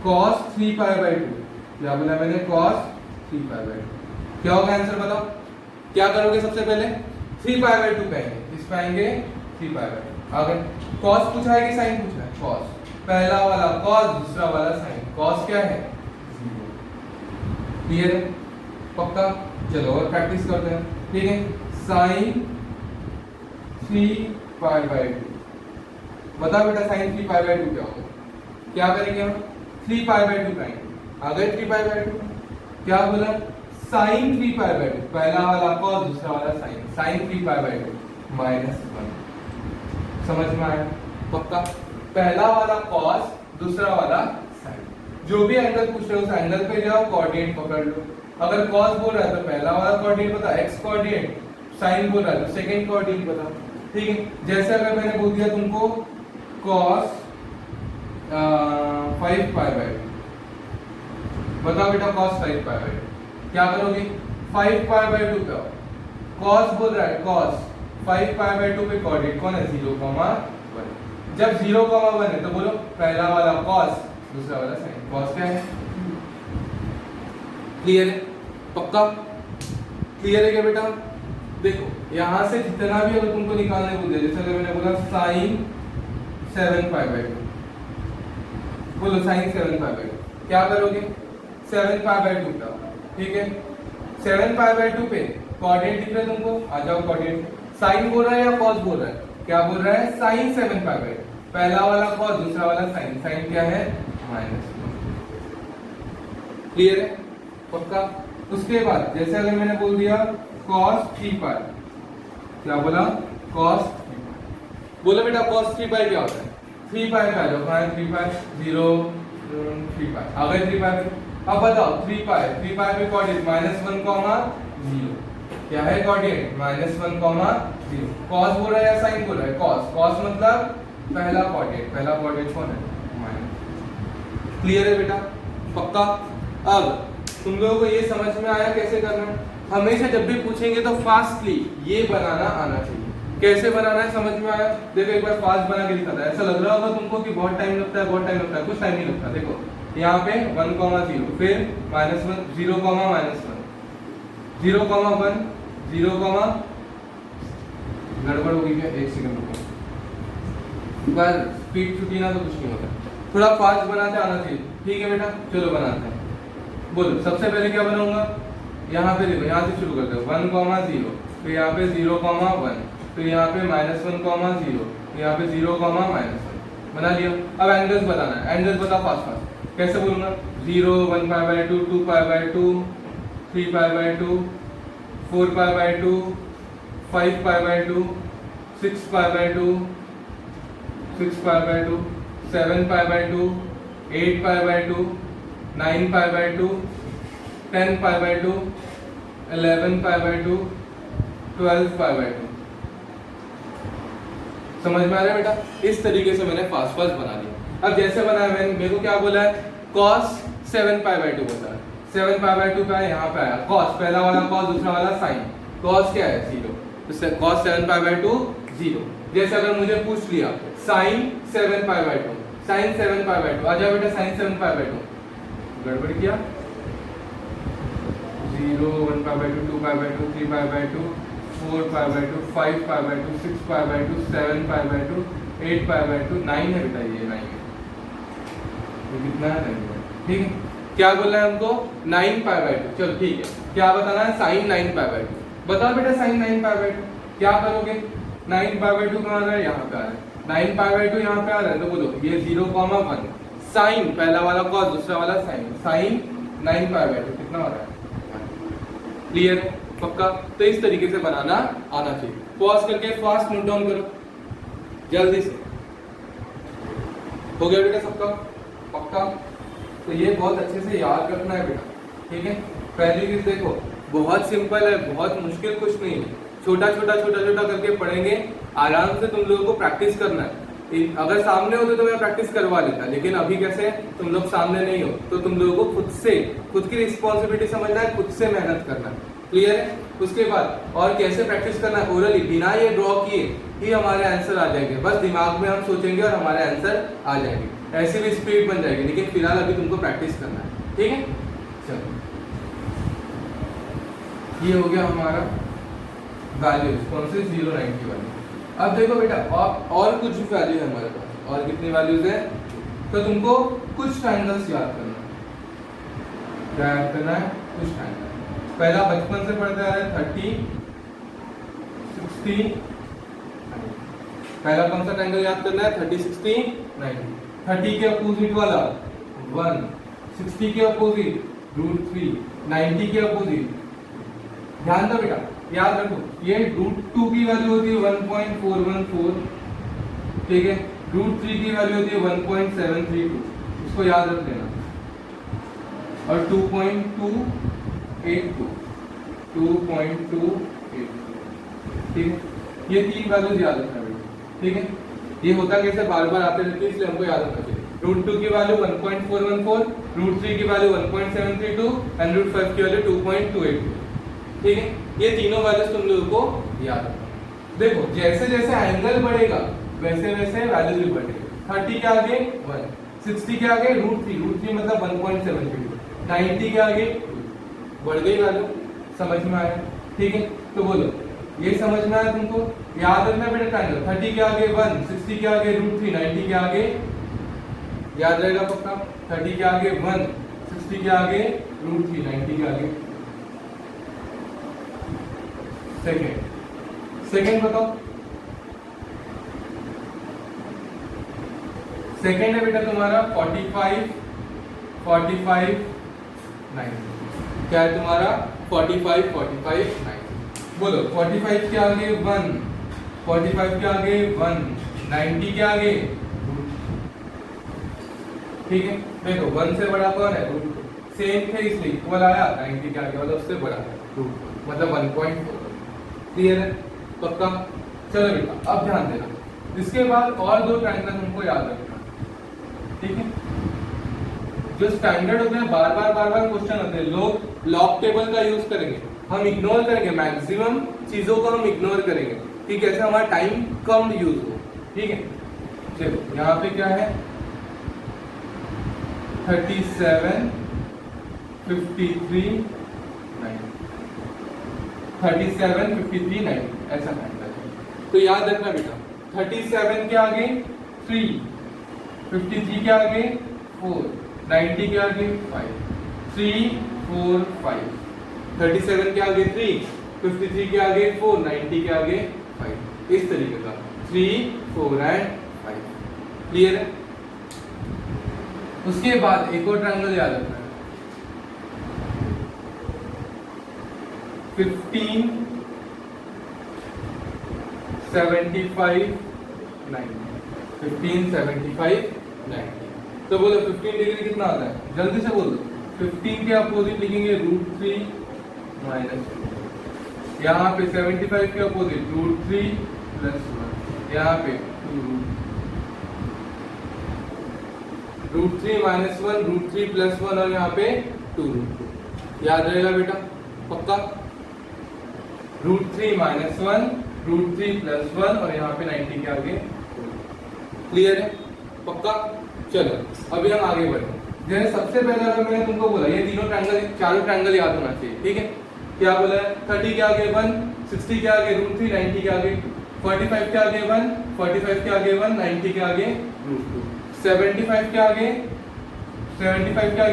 Cos 3 pi by 2। क्या बोला मैंने? Cos 3 pi by 2। क्या होगा आंसर बताओ? क्या करोगे सबसे पहले? 3 पाई बाई 2 कहेंगे, इस पे आएंगे 3 पाई बाई 2। आ गए। कॉस पूछा है कि साइन पूछा है? कॉस। पहला वाला कॉस, दूसरा वाला साइन। कॉस क्या है? 0। क्लियर है? पक्का? चलो और प्रैक्टिस करते हैं, ठीक है। Sine 3 pi by 2। बताओ बेटा साइन 3 पाई बाई 2 क्या होगा? क्या करेंगे हम? 3 पाई बाई 2 करेंगे। आ गए 3 पाई बाई 2। क्या बोला? Sine 3 pi by 2। पहला वाला कॉस, दूसरा वाला साइन। Sign 3 pi by 2 -1। समझ में आया? पक्का? पहला वाला कॉस, दूसरा वाला साइन। जो भी एंगल पूछ रहे हो उस एंगल पे जाओ, कोऑर्डिनेट पकड़ लो। अगर कॉस बोल रहा है तो पहला वाला कोऑर्डिनेट पता, एक्स कोऑर्डिनेट। साइन बोल रहा है तो सेकंड कोऑर्डिनेट पता, ठीक है। जैसे अगर मैंने बोल दिया तुमको कॉस 5 पाई बाई 2, बताओ बेटा कॉस 5 पाई बाई 2 क्या करोगे? 5 पाई बाई 2 का कॉस बोल रहा है, कॉस 5 पाई बाई 2 पे कोऑर्डिनेट कौन है? 0,1। जब 0,1 है तो बोलो पहला वाला कॉस, दूसरा वाला साइन। कॉस क्या है? क्लियर है? पक्का? क्लियर है क्या बेटा? देखो यहां से जितना भी अगर तुमको निकालने बोल दिया, जैसे अगर मैंने बोला साइन 7 पाई बाई 2, बोलो साइन 7 पाई बाई 2 क्या करोगे? 7 पाई बाई 2 का, ठीक है। 7 पाई बाई 2 पे कोऑर्डिनेट दिख रहा है तुमको, आ जाओ कोऑर्डिनेट। साइन बोल रहा है या कॉस बोल रहा है? क्या बोल रहा है? Sine 7 pi by 2। पहला वाला कॉस, दूसरा वाला साइन। साइन क्या है? -1। क्लियर है? पक्का? उसके बाद जैसे अगर मैंने बोल दिया cos 3 पाई, क्या बोला? cos 3 पाई। बोलो बेटा cos 3 पाई क्या होता है? 3 पाई पे आ जाओ। 3 पाई 0 3 पाई आ गए 3 पाई पे। अब बताओ 3 पाई पे कोऑर्डिनेट -1, 0 क्या है कोऑर्डिनेट? -1, 0। cos बोल रहा है या साइन बोल रहा है? cos। cos मतलब पहला कोऑर्डिनेट। पहला कोऑर्डिनेट कौन है? माइनस। क्लियर है बेटा? पक्का? अब तुम लोगों को ये समझ में आया कैसे करना है? हमेशा जब भी पूछेंगे तो फास्टली ये बनाना आना चाहिए। कैसे बनाना है समझ में आया? देखो एक बार फास्ट बना के दिखाता है। ऐसा लग रहा होगा तुमको कि बहुत टाइम लगता है, बहुत टाइम लगता है। कुछ टाइम नहीं लगता। देखो यहाँ पे 1, 0 फिर -1, 0, -1, 0, 1, 0, गड़बड़ होगी क्या? 1 सेकंड रुको। एक बार स्पीड छुटी ना तो कुछ नहीं होता। थोड़ा फास्ट बनाते आना चाहिए, ठीक है बेटा? चलो बनाते हैं। बोलो सबसे पहले क्या बनाऊंगा? यहाँ पे देखो, यहाँ से शुरू करते हैं। 1, 0 फिर यहाँ पे 0, 1 फिर यहाँ पे -1, 0 यहाँ पे 0, -1 बना लिया। अब एंगल्स बताना है। एंगल्स बताओ फास्ट फास्ट। कैसे बोलूंगा? 0, 1 पाई by 2, 2 pi by 2, 3 pi by 2, 4 pi by 2, 5 pi by 2, 6 pi by 2, 6 pi by 2, 7 pi by 2, 8 pi by 2, 9 pi by 2, 10 pi by 2, 11 pi by 2, 12 pi by 2। समझ में आ रहा है बेटा? इस तरीके से मैंने फास्ट फास्ट बना लिया। अब जैसे बनाया मैंने, मेरे को क्या बोला है? cos 7 पाई बाई 2 बता है। 7 पाई बाई 2 पे आया, यहाँ पे आया cos, पहला वाला cos, दूसरा वाला sin। cos क्या है? 0। तो cos 7 पाई बाई 2 0। जैसे अगर मुझे पूछ लिया sin 7 pi by 2, sin 7 pi by 2, आ जाओ बेटा sin 7 पाई बाई 2। गड़बड़ किया? 0, 1 पाई by 2, 2 pi by 2, 3 pi by 2, 4 pi by 2, 5 pi by 2, 6 pi by 2, 7 pi by 2, 8 pi by 2, 9 है बेटा, ये 9 है। ये कितना है? 9 है। ठीक है? क्या बोलना है हमको? 9 पाई बाई 2। चलो ठीक है। क्या बताना है? sin 9 pi by 2। बताओ बेटा sin 9 पाई बाई 2 क्या करोगे? 9 पाई बाई 2 कहाँ आ रहा है? यहाँ पे आ रहा है। 9 पाई बाई 2 यहाँ पे आ रहा है तो बोलो ये 0, 1 sin, पहला वाला cos, दूसरा वाला sin। sin 9 पाई बाई 2 कितना हो रहा है? क्लियर है? पक्का? तो इस तरीके से बनाना आना चाहिए। पॉज करके फास्ट नोट डाउन करो जल्दी से। हो गया बेटा सबका? पक्का? तो ये बहुत अच्छे से याद रखना है बेटा, ठीक है। पहली चीज देखो, बहुत सिंपल है, बहुत मुश्किल कुछ नहीं है, छोटा छोटा करके पढ़ेंगे, आराम से तुम लोगों को प्रैक्टिस करना है। अगर सामने होते तो मैं प्रैक्टिस करवा लेता, लेकिन अभी कैसे तुम लोग सामने नहीं हो, तो तुम लोगों को खुद की रिस्पॉन्सिबिलिटी समझना है, खुद से मेहनत करना है। क्लियर है? उसके बाद और कैसे प्रैक्टिस करना है, ओरली, बिना ये ड्रॉ किए ही हमारे आंसर आ जाएंगे, बस दिमाग में हम सोचेंगे और हमारे आंसर आ जाएंगे, ऐसी भी स्पीड बन जाएगी। लेकिन फिलहाल अभी तुमको प्रैक्टिस करना है, ठीक है। चलो, ये हो गया हमारा वैल्यूज, कौन से 0, 90 वाली। अब देखो बेटा, और कुछ वैल्यू है हमारे पास, और कितनी वैल्यूज है, तो तुमको कुछ ट्रायंगल्स याद करना है। क्या याद करना है? कुछ ट्रायंगल। पहला बचपन से पढ़ते आ रहे हैं, 30, 60, पहला कौन सा ट्रायंगल याद करना है? 30, 60, 90। 30 के अपोजिट वाला 1, 60 के अपोजिट √3, 90 के अपोजिट, ध्यान दो बेटा, याद रखो, ये √2 की वैल्यू होती है 1.414, ठीक है। √3 की वैल्यू होती है 1.732, इसको याद रख लेना। और 2.282, ठीक है। ये 3 वैल्यूज याद रखना बेटा, ठीक है। ये होता कैसे, बार बार आते रहते हैं, इसलिए हमको याद रखना चाहिए। √2 की वैल्यू 1.414, √3 की वैल्यू 1.732 एंड √5 की वैल्यू 2.282, ठीक है। ये तीनों वैल्यूज तुम लोगों को याद रखना। देखो, जैसे जैसे एंगल बढ़ेगा वैसे वैसे वैल्यूज भी बढ़ेगी। 30 के आगे 1, 60 के आगे √3 मतलब 1.732, 90 के आगे 2, बढ़ गई वैल्यू, समझ में आया, ठीक है। तो बोलो, ये समझ में आया तुमको? याद रखना बेटा ट्रायंगल, 30 के आगे 1, 60 के आगे √3, 90 के आगे, याद रहेगा पक्का। 30 के आगे 1, 60 के आगे √3, 90 के आगे। सेकेंड बताओ, सेकेंड है बेटा तुम्हारा 45, 90। क्या है तुम्हारा? 45, 90। बोलो, 45 के आगे 1, 45 के आगे 1, 90 के आगे, ठीक है। देखो, 1 से बड़ा कौन है? √2, सेम थे इसलिए इक्वल आया, 90 के आगे वाला उससे बड़ा है, मतलब 1.4। क्लियर है? पक्का? चलो बेटा, अब ध्यान देना, इसके बाद और 2 ट्रायंगल हमको याद रखना, ठीक है। जो स्टैंडर्ड होते हैं, बार बार क्वेश्चन होते हैं, लोग लॉग टेबल का यूज करेंगे, हम इग्नोर करेंगे, मैक्सिमम चीजों को हम इग्नोर करेंगे कि कैसे हमारा टाइम कम यूज हो, ठीक है। चलो, यहाँ पे क्या है? 37, 53, 90, 37, 53, 90, ऐसा ट्रायंगल है। तो याद रखना बेटा, 37 के आगे 3, 53 के आगे 4, 90 के आगे 5, 3, 4, 5, 37 के आगे 3, 53 के आगे 4, 90 के आगे 5, इस तरीके का 3, 4 एंड 5। क्लियर है? उसके बाद एक और ट्रायंगल याद रखना है, 15, 75, 90, 15, 75, 90। तो बोलो 15 डिग्री कितना आता है? जल्दी से बोलो। 15 के अपोजिट लिखेंगे √3 -1, यहाँ पे 75 के अपोजिट √3 +1, यहाँ पे 2√3 -1, √3 +1 और यहाँ पे 2√2। याद रहेगा बेटा? पक्का? √3 -1, √3 +1 और यहाँ पे 90 के आगे। क्लियर है? पक्का? चलो, अभी हम आगे बढ़े। जैसे सबसे पहले अगर मैंने तुमको बोला, ये तीनों ट्रायंगल, चारों ट्रायंगल याद होना चाहिए, ठीक है। क्या बोला है? 30 के आगे 1, 60 के आगे √3, 90 के आगे 45 के आगे 1, 45 के आगे 1, 90 के आगे √2, 75 के आगे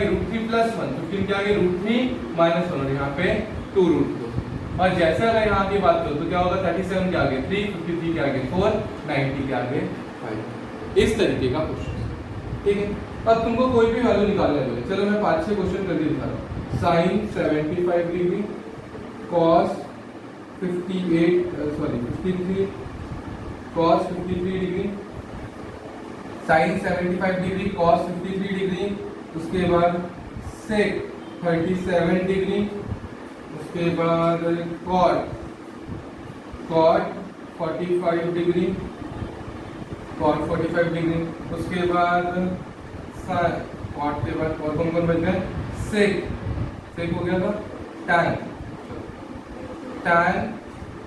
√3 +1, 15 के आगे √3 -1 और यहाँ पे 2√2। और जैसे अगर यहाँ की बात करो तो क्या होगा? 37 के आगे 3, 53 के आगे 4, 90 के आगे 5। इस तरीके का क्वेश्चन, ठीक है। अब तुमको कोई भी वैल्यू निकालना है, चलो मैं 5-6 क्वेश्चन करके दिखा रहा हूँ। Sine 75 degree, cos 53, cos 53 degree, sine 75 degree, cos 53 degree उसके बाद सेक 37 डिग्री, उसके बाद कॉट 45 डिग्री, उसके बाद कॉट के बाद और कौन कौन बच गए, सेक हो गया था, टैन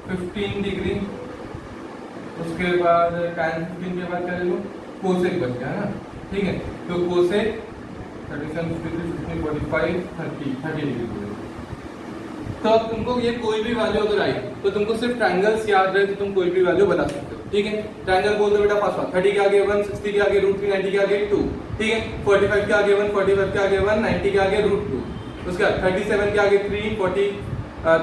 15 डिग्री, उसके बाद टैन 15 के बाद क्या ले लो, कोसेक बच गया ना, ठीक है। तो कोसेक 37, 53, 15, 45, 30 डिग्री। तो अब तुमको ये कोई भी वैल्यू अगर आई तो तुमको सिर्फ ट्रायंगल्स याद रहे तो तुम कोई भी वैल्यू बता सकते हो, ठीक है। ट्रायंगल बोल दो बेटा फर्स्ट 30 के आगे 1, 60 के आगे √3, 90 के आगे 2, ठीक है। 45 के आगे 1, 45 के आगे 1, 90 के आगे √2, उसके बाद 37 के आगे 3,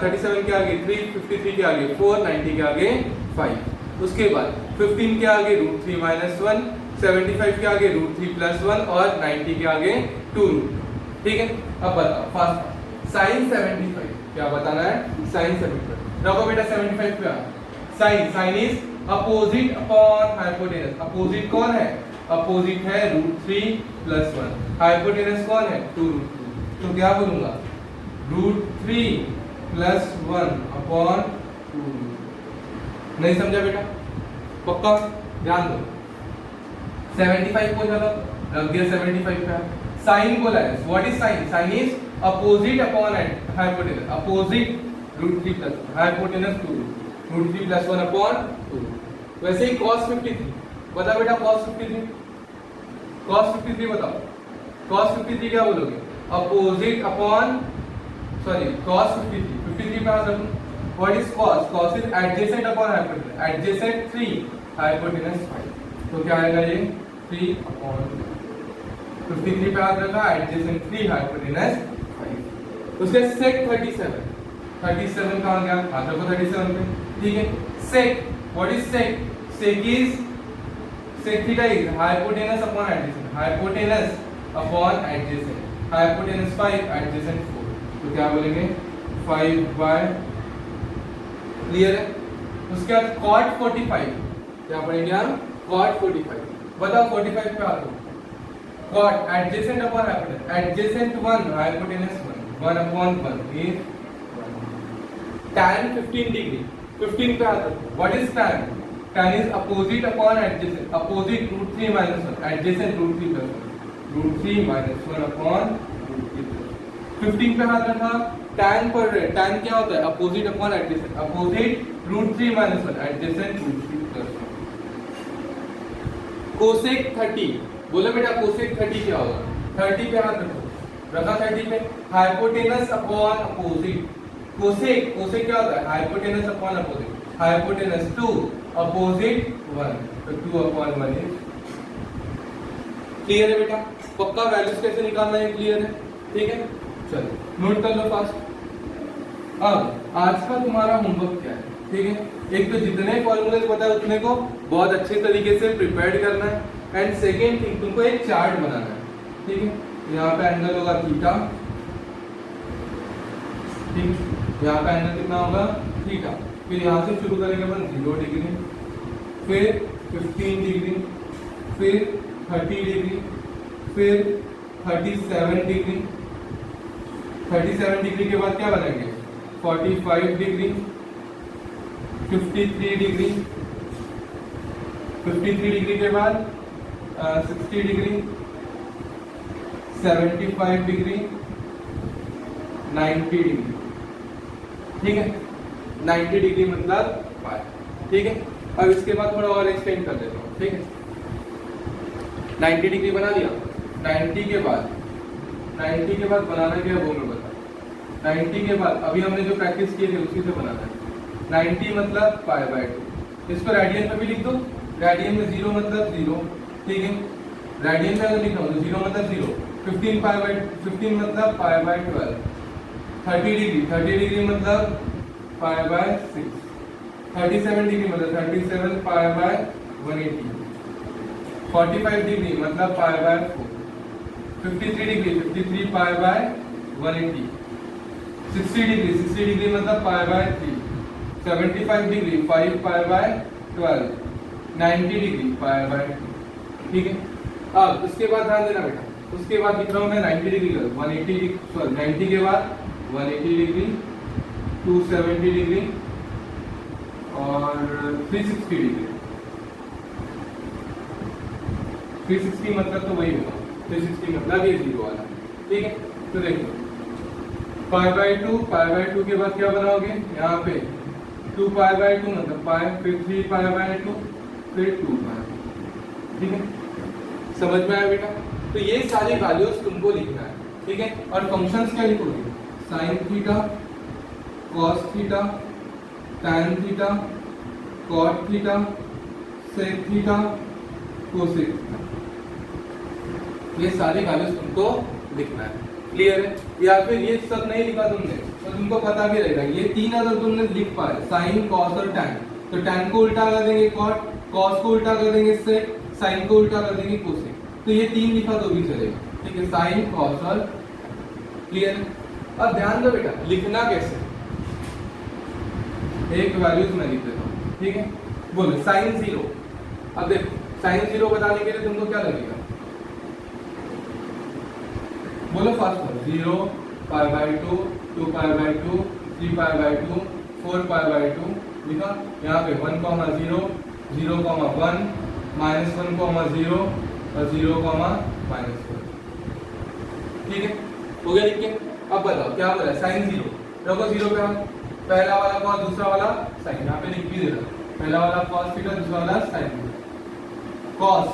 37 के आगे 3, 53 के आगे 4, 90 के आगे 5, उसके बाद 15 के आगे √3 - 1, 75 के आगे √3 + 1 और 90 के आगे 2 ठीक है। अब बताओ फास्ट sin 75 क्या बताना है, sin 75 रखो बेटा 75 पे sin is opposite upon hypotenuse, opposite कौन है, अपोजिट है √3 + 1, हाइपोटेनस कौन है 2√2, तो क्या बोलूंगा √3 + 1 अपॉन 2। नहीं समझा बेटा, पक्का ध्यान दो। 75 को चलो रख दिया 75 पे, साइन बोला है, what is sine, sine is opposite upon hypotenuse, opposite √3 + 1, hypotenuse 2, √3 + 1 upon 2। वैसे ही cos 53 बताओ बेटा, cos 53 बताओ, cos 53 क्या बोलोगे, अपोजिट अपॉन सॉरी cos 53 पे आ जाओ, what is cos, cos is adjacent upon hypotenuse, adjacent 3, hypotenuse 5, तो क्या आएगा ये 3 अपॉन 53 पे आ जाएगा एडजेसेंट 3, हाइपोटेनस 5। उसके sec 37 कहां गया, हाथ रखो 37 पे, ठीक है। sec what is sec, sec theta is hypotenuse upon adjacent, hypotenuse upon adjacent, hypotenuse 5, adjacent 4, तो क्या बोलेंगे 5/, क्लियर है। उसके बाद cot 45 क्या पढ़ेंगे हम, cot 45 बताओ 45 पे आ जाओ, cot adjacent upon hypotenuse, adjacent 1, hypotenuse 1 upon 1 is 1। tan 15 degree 15 पे आ जाओ, what is tan, tan is opposite upon adjacent, opposite √3 - 1, adjacent √3 + 1, √3 - 1 upon √3 + 1। 15 पे हाथ रखा, tan पढ़ रहे, tan क्या होता है opposite upon adjacent, opposite √3 - 1, adjacent √3 + 1। cosec 30 बोलो बेटा, cosec 30 क्या होगा, 30 पे हाथ रखो, रखा 30 पे, हाइपोटेनस अपॉन अपोजिट, cosec क्या होता है hypotenuse upon opposite, hypotenuse 2 opposite 1, तो 2 अपॉन 1 इज, क्लियर है बेटा, पक्का वैल्यूज कैसे निकालना है क्लियर है, ठीक है। चलो नोट कर लो फास्ट। अब आज का तुम्हारा होमवर्क क्या है, ठीक है, एक तो जितने फॉर्मूले पता है उतने को बहुत अच्छे तरीके से प्रिपेयर करना है, एंड सेकेंड थिंग तुमको एक चार्ट बनाना है, ठीक है। यहाँ पे एंगल होगा थीटा, ठीक, यहाँ पे एंगल कितना होगा थीटा, फिर यहाँ से शुरू करेंगे अपन 0 डिग्री, फिर 15 डिग्री, फिर 30 डिग्री, फिर 37 डिग्री, 37 डिग्री के बाद क्या बनाएंगे 45 डिग्री, 53 डिग्री, 53 डिग्री के बाद 60 डिग्री, 75 डिग्री, 90 डिग्री, ठीक है। 90 डिग्री मतलब पाई, ठीक है। अब इसके बाद थोड़ा और एक्सटेंड कर देता हूँ, ठीक है। 90 डिग्री बना लिया, 90 के बाद बनाना क्या वो मैं बता, 90 के बाद अभी हमने जो प्रैक्टिस किए थे उसी से बनाना है। 90 मतलब π/2, इसको रेडियन में भी लिख दो, रेडियन में 0 मतलब 0, ठीक है। रेडियन में अगर लिख रहा हूँ तो 0 मतलब 0, 15 मतलब π/12, 30 डिग्री मतलब π/6, 37 डिग्री मतलब 37 π/180, 45 डिग्री मतलब π/4, 53 डिग्री 53 π/180, 60 डिग्री मतलब π/3, 75 डिग्री 5 π/12, 90 डिग्री π/2, ठीक है। अब इसके बाद ध्यान देना बेटा, उसके बाद लिख रहा हूँ मैं 90 डिग्री का 180 सॉरी 90 के बाद 180 डिग्री 270 डिग्री और 360 डिग्री। 360 मतलब तो वही होगा, 360 मतलब ये 0 वाला। ठीक है, तो देखो पाई2 के बाद क्या बनाओगे यहाँ पे 2 पाई2 मतलब पाई, फिर 3 पाई2, फिर 2 पाई। ठीक है, समझ में आया बेटा? तो ये सारी वैल्यूज तुमको लिखना है। ठीक है, और फंक्शंस क्या लिखोगे? Sine theta, cos theta, tan theta, cot theta, sec theta, cosec theta, ये सारी वैल्यूज तुमको लिखना है। क्लियर है? या फिर ये सब नहीं लिखा तुमने तो तुमको पता भी रहेगा ये तीन अगर तुमने लिख पाए साइन, कॉस और टैन, तो टैन को उल्टा कर देंगे कॉट, कॉस को उल्टा कर देंगे सेक, साइन को उल्टा कर देंगे कोसेक। तो ये तीन लिखा तो भी चलेगा। ठीक है, साइन, कॉस और क्लियर। अब ध्यान दो बेटा लिखना कैसे, एक वैल्यूज मैं लिख देता हूँ। ठीक है, बोलो साइन 0। अब देखो साइन 0 बताने के लिए तुमको क्या लगेगा, बोलो फास्ट 0 पाई2, 2 पाई2, 3 पाई2, 4 पाई2 लिखा। यहाँ पे 1, 0, 0, 1, -1, 0 और 0, -1। ठीक है, हो गया लिख के। अब बताओ क्या बोला साइन 0, रखो 0 पे हाथ, पहला वाला कॉस दूसरा वाला साइन, यहाँ पे लिख भी दे रहा, पहला वाला कॉस थीटा दूसरा वाला साइन कॉस,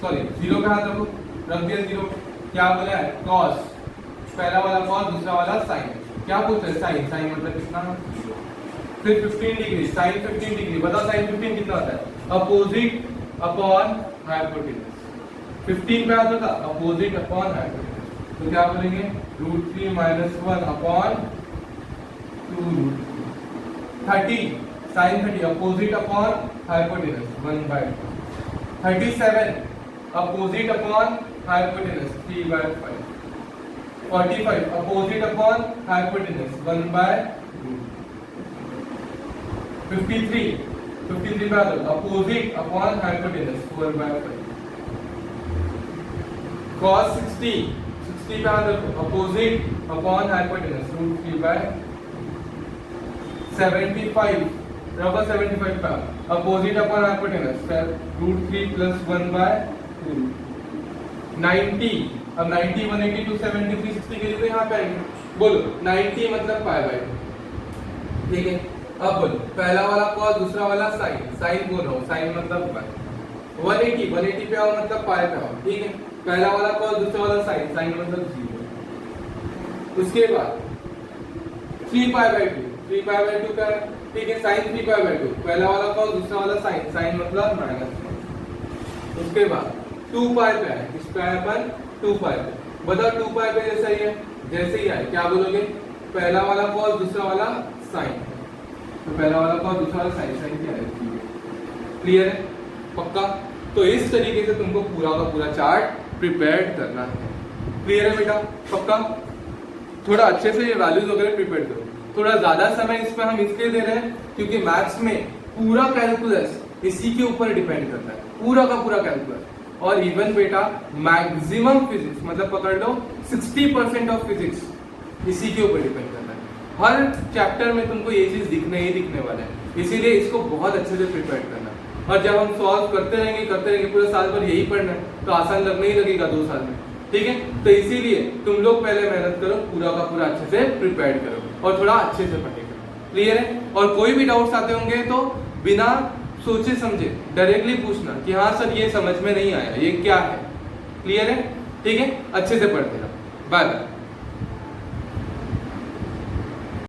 सॉरी 0 पे हाथ रखो, रख दिया 0। क्या बोला है कॉस, पहला वाला कॉस दूसरा वाला साइन, क्या पूछ रहे साइन, साइन मतलब कितना, फिर 15 डिग्री, साइन 15 डिग्री, बताओ साइन 15 कितना होता है, अपोजिट अपॉन हाइपोटेनस। 15 पे आता था अपोजिट अपॉन हाइपोटेनस, तो क्या बोलेंगे √3 - 1 upon 2 30 sine 30 opposite upon hypotenuse 1/5। 37 opposite upon hypotenuse 3/5। 45 opposite upon hypotenuse 1/2। 53 बार अपोजिट अपॉन हाइपोटेनस 4/5। cos 60 पे अपोजिट अपॉन हाइपोटेनस √3/। 75 रखो 75 पे अपोजिट अपॉन हाइपोटेनस √3 + 1/2। 90 अब 90 180 270 360 के लिए तो यहाँ पे आएंगे, बोलो 90 मतलब पाई2। ठीक है, अब बोलो पहला वाला कॉस दूसरा वाला साइन, साइन बोल रहा हूँ, साइन मतलब पाई। 180 पे आओ मतलब पाई पे आओ। ठीक है, पहला वाला कॉस दूसरा वाला साइन, साइन मतलब 0। उसके बाद 3 पाई2 पे है। ठीक है, साइन 3 पाई2, पहला वाला कॉस दूसरा वाला साइन, साइन मतलब -1। उसके बाद 2 पाई पे है, किस पे है अपन 2 पाई पे, बताओ 2 पाई पे जैसा ही है, जैसे ही आए क्या बोलोगे, पहला वाला कॉस दूसरा वाला साइन, तो पहला वाला कॉस दूसरा वाला साइन, साइन क्या है, क्लियर है, पक्का। तो इस तरीके से तुमको पूरा का पूरा चार्ट प्रिपेयर करना है। क्लियर है बेटा, पक्का। थोड़ा अच्छे से ये वैल्यूज वगैरह प्रिपेयर करो। थोड़ा ज्यादा समय इस पे हम इसलिए दे रहे हैं क्योंकि मैथ्स में पूरा कैलकुलस इसी के ऊपर डिपेंड करता है, पूरा का पूरा कैलकुलस। और इवन बेटा मैक्सिमम फिजिक्स मतलब पकड़ लो 60% ऑफ फिजिक्स इसी के ऊपर डिपेंड करता है। हर चैप्टर में तुमको ये चीज दिखने ही दिखने वाला है, इसीलिए इसको बहुत अच्छे से प्रिपेयर करना। और जब हम सॉल्व करते रहेंगे पूरे साल भर यही पढ़ना है तो आसान लगने ही लगेगा 2 साल में। ठीक है, तो इसीलिए तुम लोग पहले मेहनत करो, पूरा का पूरा अच्छे से प्रिपेयर करो और थोड़ा अच्छे से पढ़ेगा। क्लियर है? और कोई भी डाउट्स आते होंगे तो बिना सोचे समझे डायरेक्टली पूछना कि हाँ सर ये समझ में नहीं आया, ये क्या है। क्लियर है? ठीक है, अच्छे से पढ़ते रहो। Bye bye.